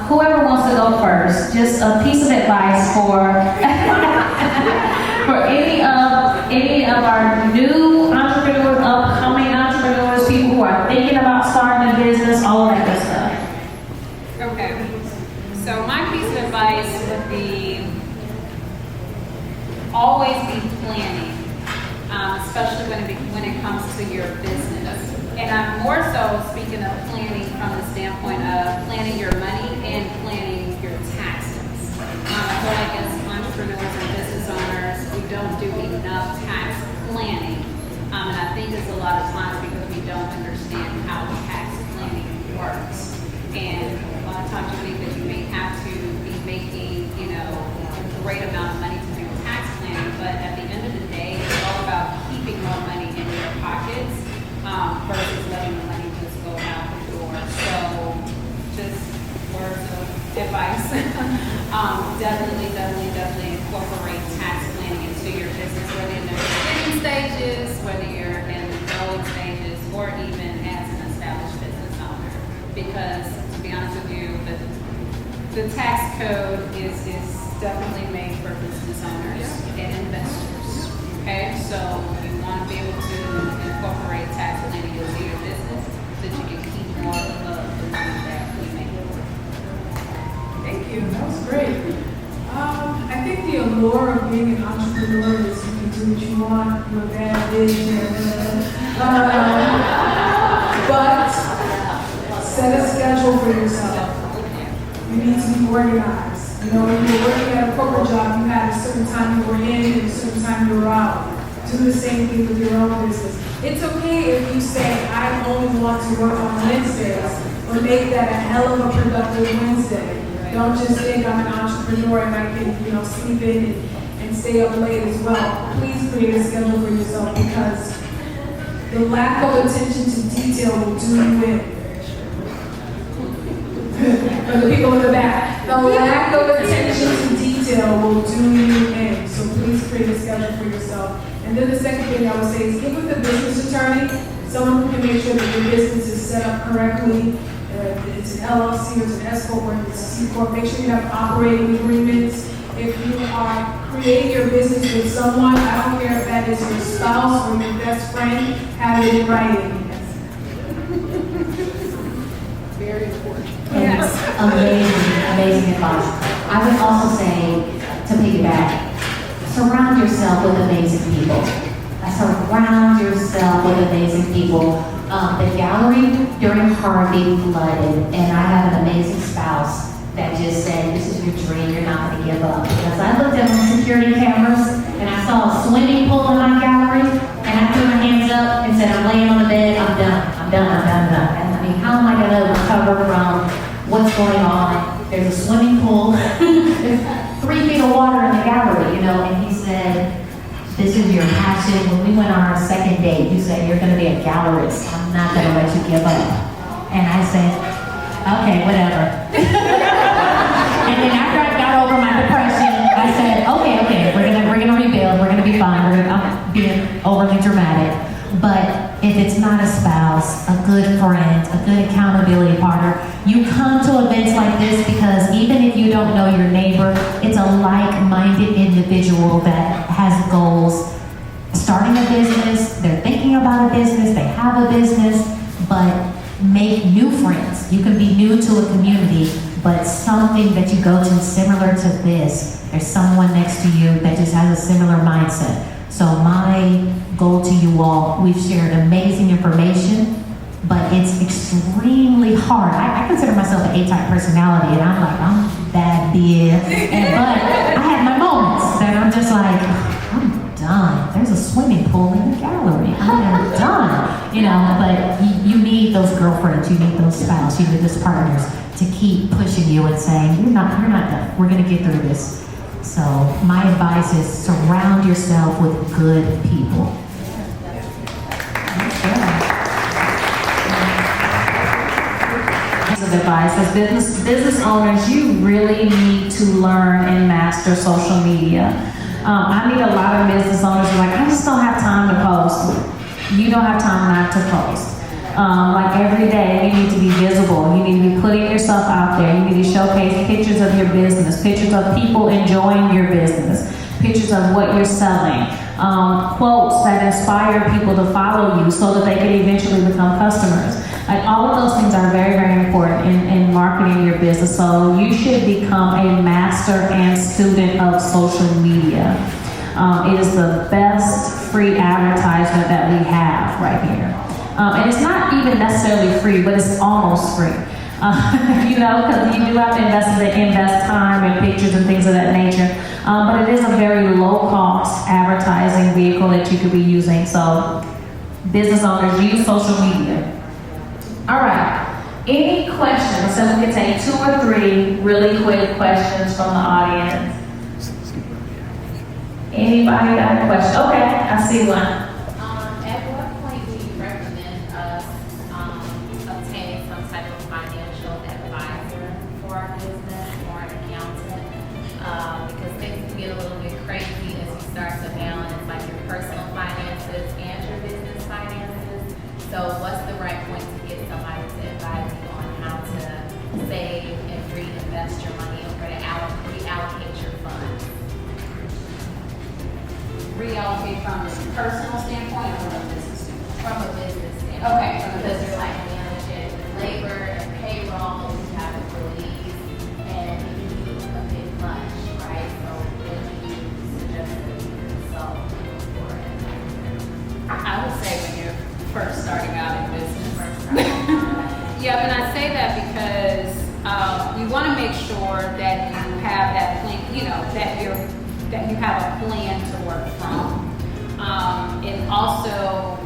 whoever wants to go first, just a piece of advice for for any of our new entrepreneurs, upcoming entrepreneurs, people who are thinking about starting a business, all of that good stuff.
Okay. So my piece of advice would be always be planning, especially when it comes to your business. And I'm more so speaking of planning from the standpoint of planning your money and planning your taxes. I feel like as entrepreneurs and business owners, we don't do enough tax planning. And I think it's a lot of times because we don't understand how tax planning works. And a lot of times you think that you may have to be making, a great amount of money to do tax planning, but at the end of the day, it's all about keeping more money in your pockets versus letting the money just go out the door. So just words of advice. Definitely incorporate tax planning into your business, whether in the beginning stages, whether you're in the growing stages, or even as an established business owner. Because to be honest with you, the tax code is definitely made for business owners and investors. Okay, so you want to be able to incorporate tax planning into your business so that you can keep more of the money that we make.
Thank you, that was great. I think the allure of being an entrepreneur is you can do what you want, you're a bad vision, but set a schedule for yourself. You need to be organized. When you're working at a corporate job, you had a certain time you were in and a certain time you were out. Do the same thing with your own business. It's okay if you say, I only want to work on Wednesdays, or make that a hell of a productive Wednesday. Don't just think I'm an entrepreneur and I can, sleep in and stay up late as well. Please create a schedule for yourself, because the lack of attention to detail will do you in. For the people in the back, the lack of attention to detail will do you in. So please create a schedule for yourself. And then the second thing I would say is get with a business attorney, someone who can make sure that your business is set up correctly. It's an LLC or it's an S Corp or it's a C Corp. Make sure you have operating agreements. If you are creating your business with someone, I don't care if that is your spouse or your best friend, have it in writing. Very important.
Yes. Amazing advice. I would also say, to piggyback, surround yourself with amazing people. Surround yourself with amazing people. The gallery during Harvey flooded, and I have an amazing spouse that just said, this is your dream, you're not going to give up. Because I looked at my security cameras, and I saw a swimming pool in my gallery, and I threw my hands up and said, I'm laying on the bed, I'm done. And I mean, how am I going to recover from what's going on? There's a swimming pool, there's 3 feet of water in the gallery, and he said, this is your passion. When we went on our second date, you said you're going to be a gallerist. I'm not going to let you give up. And I said, okay, whatever. And then after I got over my depression, I said, okay, we're gonna rebuild. We're gonna be fine. I'm being overly dramatic. But if it's not a spouse, a good friend, a good accountability partner, you come to events like this because even if you don't know your neighbor, it's a like-minded individual that has goals. Starting a business, they're thinking about a business, they have a business, but make new friends. You can be new to a community, but something that you go to similar to this, there's someone next to you that just has a similar mindset. So my goal to you all, we've shared amazing information, but it's extremely hard. I consider myself an A-type personality, and I'm that big. But I have my moments that I'm just like, I'm done. There's a swimming pool in the gallery. I'm done. But you need those girlfriends, you need those spouses, you need those partners to keep pushing you and saying, you're not done. We're gonna get through this. So my advice is surround yourself with good people.
Of advice as business owners, you really need to learn and master social media. I meet a lot of business owners who are like, I just don't have time to post. You don't have time not to post. Like every day, you need to be visible. You need to be putting yourself out there. You need to showcase pictures of your business, pictures of people enjoying your business, pictures of what you're selling, quotes that inspire people to follow you so that they can eventually become customers. Like all of those things are very, very important in marketing your business. So you should become a master and student of social media. It is the best free advertisement that we have right here. And it's not even necessarily free, but it's almost free. Because you do have to invest time and pictures and things of that nature. But it is a very low-cost advertising vehicle that you could be using. So business owners use social media. All right. Any questions? So we can take 2 or 3 really quick questions from the audience. Anybody got a question? Okay, I see one.
At what point do you recommend us obtaining some type of financial advisor for our business or an accountant? Because things can get a little bit crazy as you start to balance like your personal finances and your business finances. So what's the right point to get somebody to advise you on how to save and reinvest your money or to reallocate your funds? Reallocate from a personal standpoint or from a business standpoint? From a business standpoint. Okay. Because you're like managing labor and payroll, you have employees, and you do a big lunch, right? So when do you suggest that you consult for it? I would say when you're first starting out in business. Yeah, and I say that because you want to make sure that you have that plan, that you have a plan to work from. And also,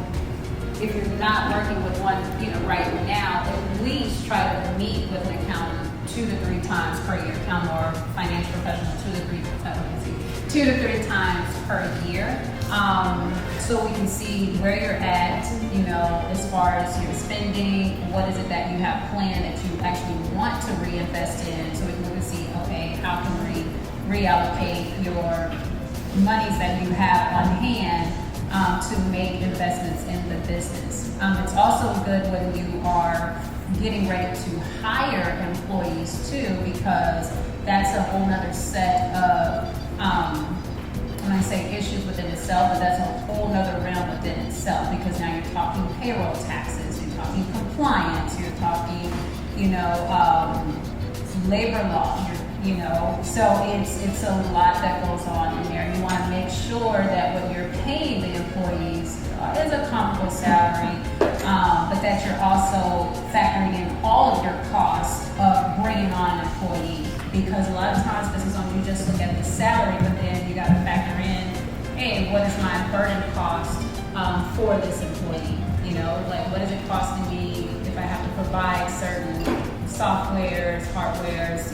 if you're not working with one, right now, at least try to meet with an accountant 2 to 3 times per year, accountant or financial professional 2 to 3 times per year. So we can see where you're at, as far as your spending, what is it that you have planned that you actually want to reinvest in, so we can look and see, okay, how can we reallocate your monies that you have on hand to make investments in the business. It's also good when you are getting ready to hire employees too, because that's a whole nother set of, when I say issues within itself, but that's a whole nother realm within itself, because now you're talking payroll taxes, you're talking compliance, you're talking, labor law, so it's a lot that goes on in there. You want to make sure that what you're paying the employees is a comparable salary, but that you're also factoring in all of your costs of bringing on an employee. Because a lot of times business owners, you just look at the salary, but then you got to factor in, hey, what is my burden cost for this employee? Like what is it costing me if I have to provide certain softwares, hardwares,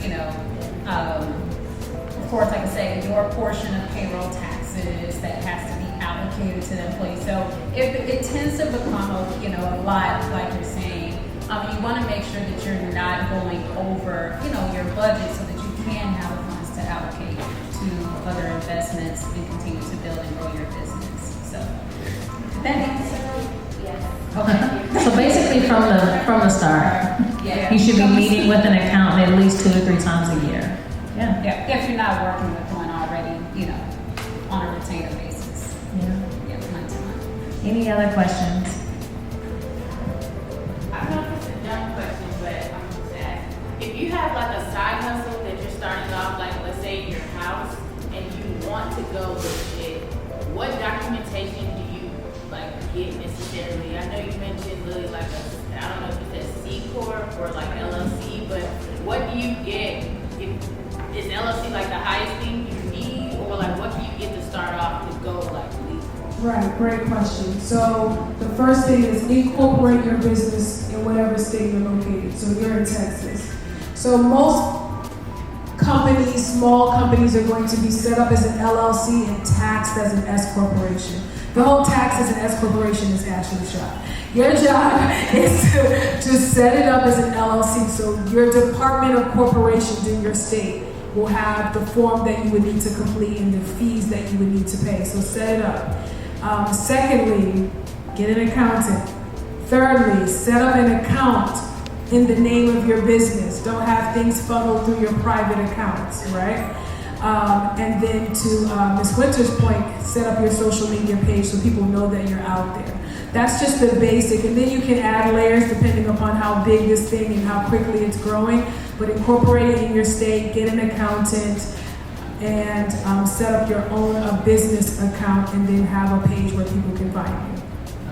of course, like I say, your portion of payroll taxes that has to be allocated to the employee. So it tends to become a lot, like you're saying. You want to make sure that you're not going over, your budget, so that you can have the funds to allocate to other investments and continue to build and grow your business. So that makes sense. Yes.
Okay. So basically, from the start,
Yeah.
you should be meeting with an accountant at least 2 or 3 times a year. Yeah.
Yeah, if you're not working with one already, on a retainer basis.
Yeah.
Month to month.
Any other questions?
I don't know if it's a dumb question, but I'm just asking. If you have like a side hustle that you're starting off, like let's say your house, and you want to go with it, what documentation do you get necessarily? I know you mentioned Lily I don't know if you said C Corp or like LLC, but what do you get? Is LLC like the highest thing you need, or like what do you get to start off to go legal?
Right, great question. So the first thing is incorporate your business in whatever state you're located. So you're in Texas. So most companies, small companies, are going to be set up as an LLC and taxed as an S corporation. The whole tax as an S corporation is half your job. Your job is to just set it up as an LLC. So your department of corporations in your state will have the form that you would need to complete and the fees that you would need to pay. So set it up. Secondly, get an accountant. Thirdly, set up an account in the name of your business. Don't have things funneled through your private accounts, right? And then to Ms. Winter's point, set up your social media page so people know that you're out there. That's just the basic, and then you can add layers depending upon how big this thing and how quickly it's growing. But incorporate it in your state, get an accountant, and set up your own business account, and then have a page where people can find you.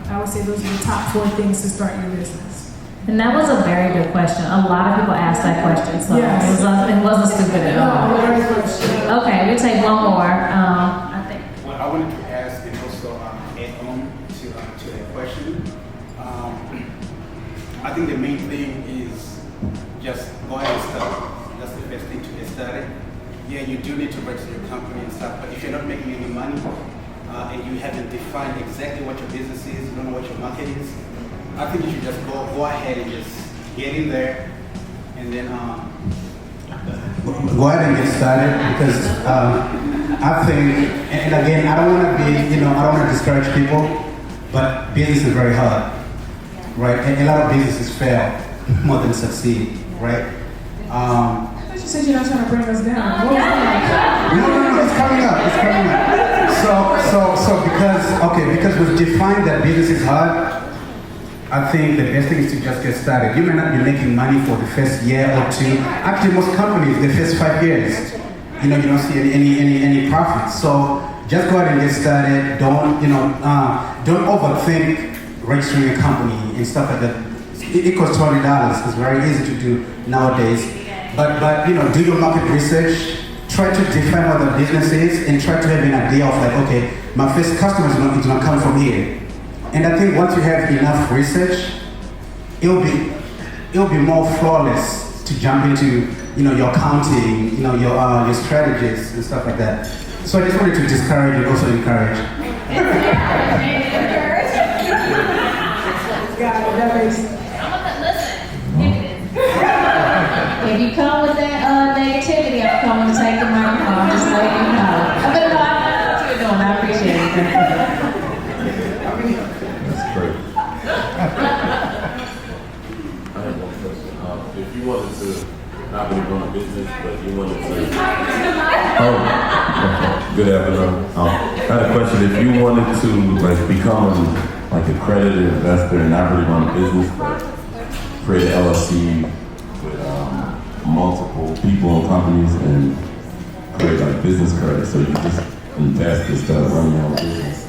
I would say those are the top 4 things to start your business.
And that was a very good question. A lot of people asked that question, so
Yes.
it wasn't stupid at all.
No, very good question.
Okay, we'll take one more. I think.
Well, I wanted to ask and also add on to that question. think the main thing is just go ahead and start. That's the best thing to get started. Yeah, you do need to register your company and stuff, but if you're not making any money and you haven't defined exactly what your business is, you don't know what your market is, I think you should just go ahead and just get in there and then
go ahead and get started, because I think, and again, I don't want to be, I don't want to discourage people, but business is very hard, right? And a lot of businesses fail more than succeed, right?
I thought you said you're not trying to bring us down. What was that?
No, it's coming up. It's coming up. Because we've defined that business is hard, I think the best thing is to just get started. You may not be making money for the first year or two. Actually, most companies, the first 5 years, you don't see any profits. So just go ahead and get started. Don't overthink registering a company and stuff like that. It costs $20. It's very easy to do nowadays. But do your market research. Try to define what the business is and try to have an idea of like, okay, my first customer is going to come from here. And I think once you have enough research, it'll be more flawless to jump into your accounting, your strategies and stuff like that. So I just wanted to discourage and also encourage.
If you come with that negativity, I'm coming to take the microphone. Just letting you know. But no, I know what you're doing. I appreciate it.
That's great. I have one question. If you wanted to not really run a business, but you wanted to... Oh, good afternoon. I had a question. If you wanted to become like a accredited investor and not really run a business, but create an LLC with multiple people and companies and create like business credits, so you just invest instead of running your own business.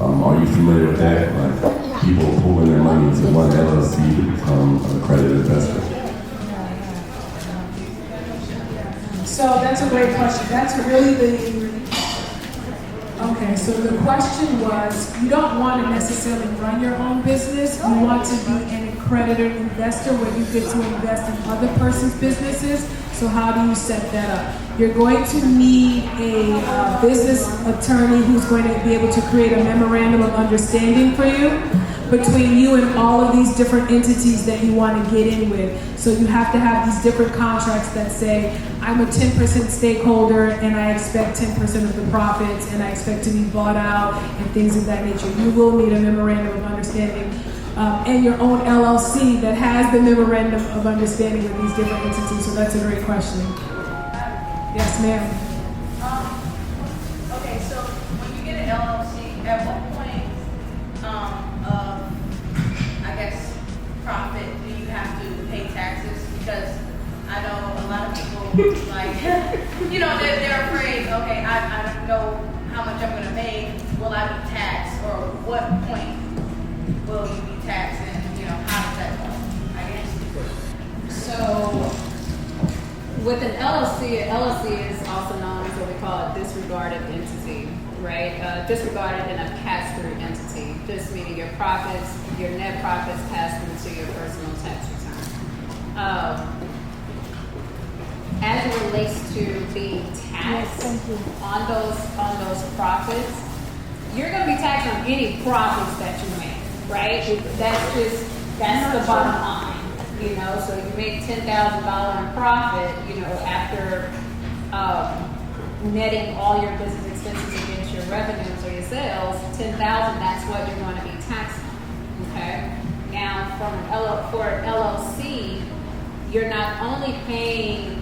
Are you familiar with that? Like people pooling their money into one LLC to become an accredited investor?
So that's a great question. That's really okay, so the question was, you don't want to necessarily run your own business. You want to be an accredited investor where you get to invest in other person's businesses. So how do you set that up? You're going to need a business attorney who's going to be able to create a memorandum of understanding for you between you and all of these different entities that you want to get in with. So you have to have these different contracts that say, I'm a 10% stakeholder and I expect 10% of the profits and I expect to be bought out and things of that nature. You will need a memorandum of understanding and your own LLC that has the memorandum of understanding with these different entities. So that's a great question. Yes, ma'am.
Okay, so when you get an LLC, at what point I guess, profit do you have to pay taxes? Because I know a lot of people, like, they're afraid, okay, I don't know how much I'm going to make. Will I be taxed? Or what point will you be taxed? And, how does that go, I guess?
So, with an LLC is also known as what we call a disregarded entity, right? Disregarded and a pass-through entity, just meaning your net profits pass through to your personal tax return. As it relates to being taxed on those profits, you're going to be taxed on any profits that you make, right? That's the bottom line. So you make $10,000 in profit, after netting all your business expenses against your revenues or your sales, $10,000, that's what you're going to be taxed on, okay? Now, for an LLC, you're not only paying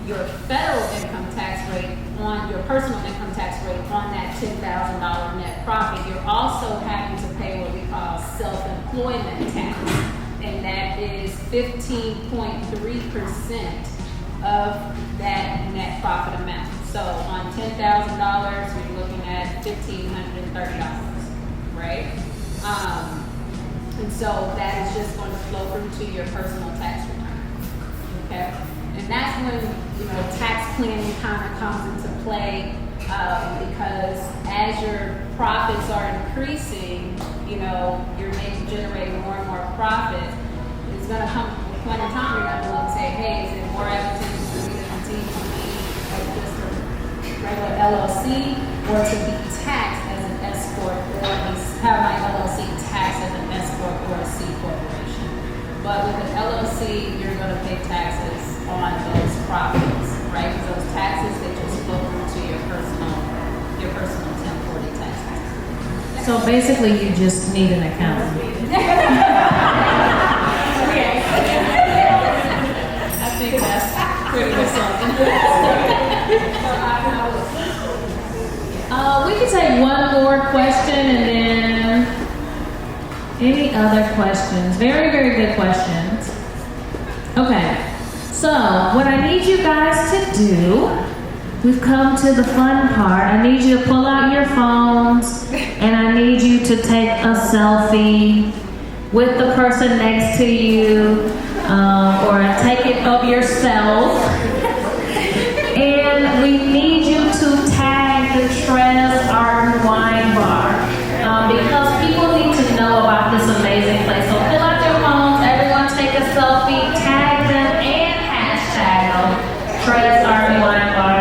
your federal income tax rate on your personal income tax rate on that $10,000 net profit, you're also having to pay what we call self-employment tax. And that is 15.3% of that net profit amount. So on $10,000, you're looking at $1,530, right? And so that is just going to flow through to your personal tax return, okay? And that's when, tax planning kind of comes into play because as your profits are increasing, you're generating more and more profit. gonna come a point in time you're gonna look and say, hey, is it more advantageous for me to continue to be just a regular LLC or to be taxed as an S corp or have my LLC taxed as an S corp or a C corporation? But with an LLC, you're gonna pay taxes on those profits, right? Because those taxes, they just flow through to your personal 1040 taxes.
So basically, you just need an accountant.
I think that's pretty much something.
We can take one more question and then any other questions? Very, very good questions. Okay, so what I need you guys to do, we've come to the fun part. I need you to pull out your phones and I need you to take a selfie with the person next to you or take it of yourself. And we need you to tag the Trez Art and Wine Bar because people need to know about this amazing place. So pull out your phones, everyone take a selfie, tag them and hashtag them, Trez Art and Wine Bar.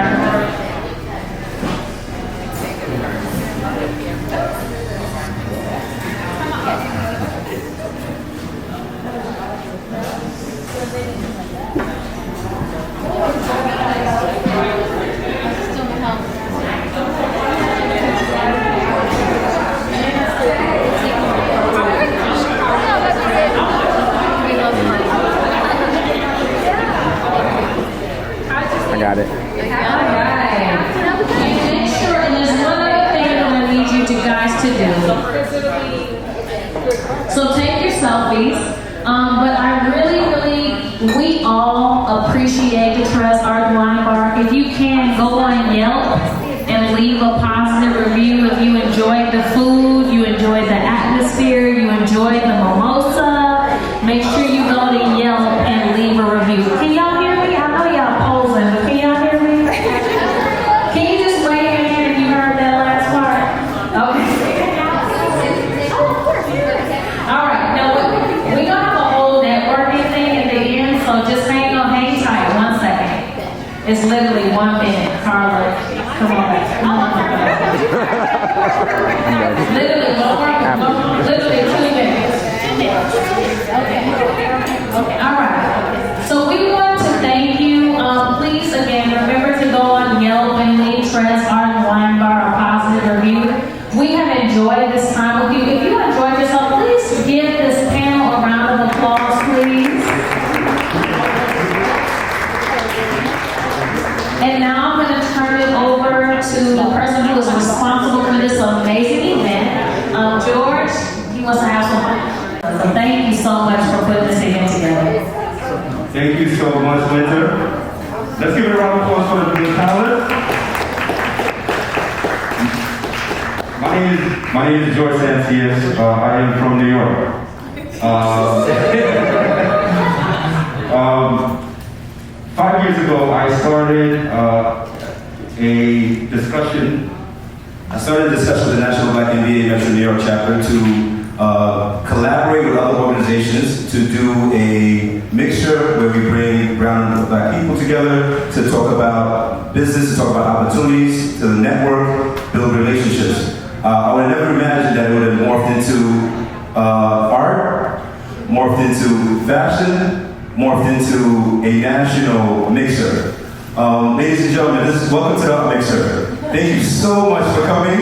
I got it.
Alright. And make sure, and there's one other thing that I need you guys to do. So take your selfies. But I really, we all appreciate the Trez Art and Wine Bar. If you can, go on Yelp and leave a positive review. If you enjoyed the food, you enjoyed the atmosphere, you enjoyed the mimosa, make sure you go to Yelp and leave a review. Can y'all hear me? I know y'all posing, but can y'all hear me? Can you just wave your hand if you heard that last part? Okay. All right. Now we're gonna have a whole networking thing at the end, so just hang tight. 1 second. It's literally 1 minute. Carla, come on back. Come on back. Literally 2 minutes. Okay. All right. So we want to thank you. Please, again, remember to go on Yelp and leave Trez Art and Wine Bar a positive review. We have enjoyed this time with you. If you enjoyed yourself, please give this panel a round of applause, please. And now I'm going to turn it over to the person who is responsible for this amazing event. George, he wants to have some fun. So thank you so much for putting this event together.
Thank you so much, Winter. Let's give it a round of applause for the panelists. My name is George Sancias. I am from New York. 5 years ago, I started a discussion with the National Black MBA Metro New York chapter to collaborate with other organizations to do a mixture where we bring brown and black people together to talk about business, to talk about opportunities, to network, build relationships. I would have never imagined that it would have morphed into art, morphed into fashion, morphed into a national mixer. Ladies and gentlemen, welcome to the UPMIXER. Thank you so much for coming.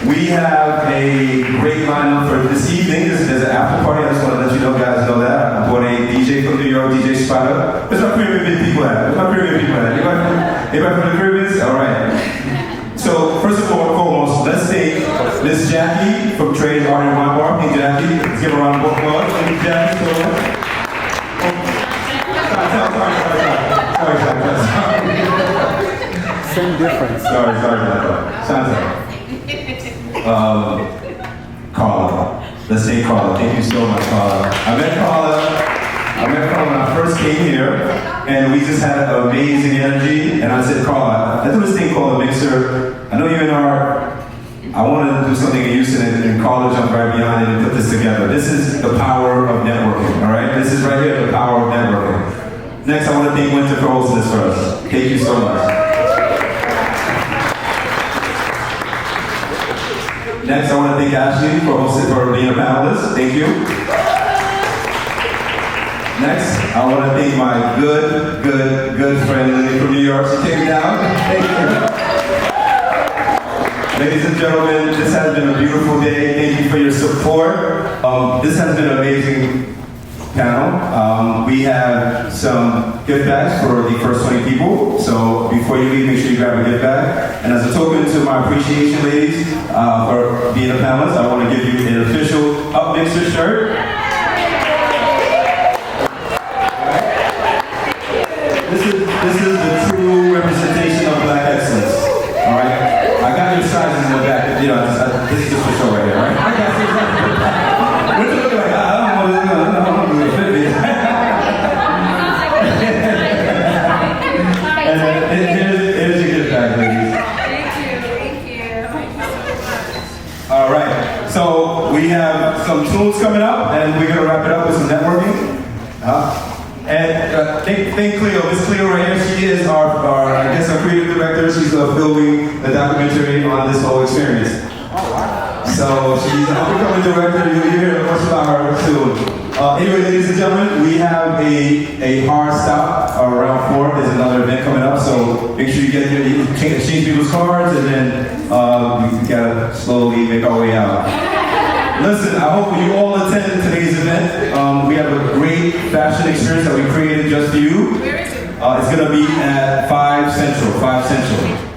We have a great lineup for this evening. There's an after party. I just want to let you guys know that. I brought a DJ from New York, DJ Spider. Where's my Caribbean people at? Anybody from the Caribbean? All right. So first of all and foremost, let's thank Miss Jackie from Trez Art and Wine Bar. Hey Jackie, let's give her a round of applause. Thank you, Jackie. Sorry.
Same difference.
Sorry about that. Carla. Let's say Carla. Thank you so much, Carla. I met Carla when I first came here, and we just had an amazing energy. And I said, Carla, I do this thing called a mixer. I know you're in art. I want to do something in Houston, and Carla jumped right behind it and put this together. This is the power of networking, all right? this is right here, the power of networking. Next, I want to thank Winter for hosting this for us. Thank you so much. Next, I want to thank Ashley for being a panelist. Thank you. Next, I want to thank my good friend Lily from New York. She came down. Thank you. Ladies and gentlemen, this has been a beautiful day. Thank you for your support. This has been an amazing panel. We have some gift bags for the first 20 people. So before you leave, make sure you grab a gift bag. And as a token to my appreciation, ladies, for being a panelist, I want to give you an official UPMIXER shirt. This is the true representation of Black excellence. All right. I got your sizes in the back. You know, this is just for show right here, right? I got your sizes. What's it look like? I don't know. It fit me. And here's your gift bag, ladies.
Thank you.
All right. So we have some tunes coming up, and we're gonna wrap it up with some networking. And thank Cleo. Miss Cleo right here, she is our I guess, our creative director. She's filming the documentary on this whole experience. Oh, wow. So she's an up-and-coming director. You'll hear much about her soon. Anyway, ladies and gentlemen, we have a hard stop around 4. There's another event coming up, so make sure you get there. You change people's cards, and then we gotta slowly make our way out. Listen, I hope you all attend today's event. We have a great fashion experience that we created just for you.
Where is it?
It's going to be at 5 Central.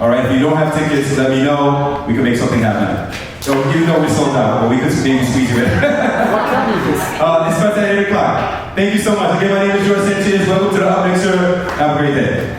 All right, if you don't have tickets, let me know. We can make something happen. So you know we sold out, but we could maybe squeeze you in. What time is this? It starts at 8 o'clock. Thank you so much. Again, my name is George Sanchez. Welcome to the UPMIXER. Have a great day.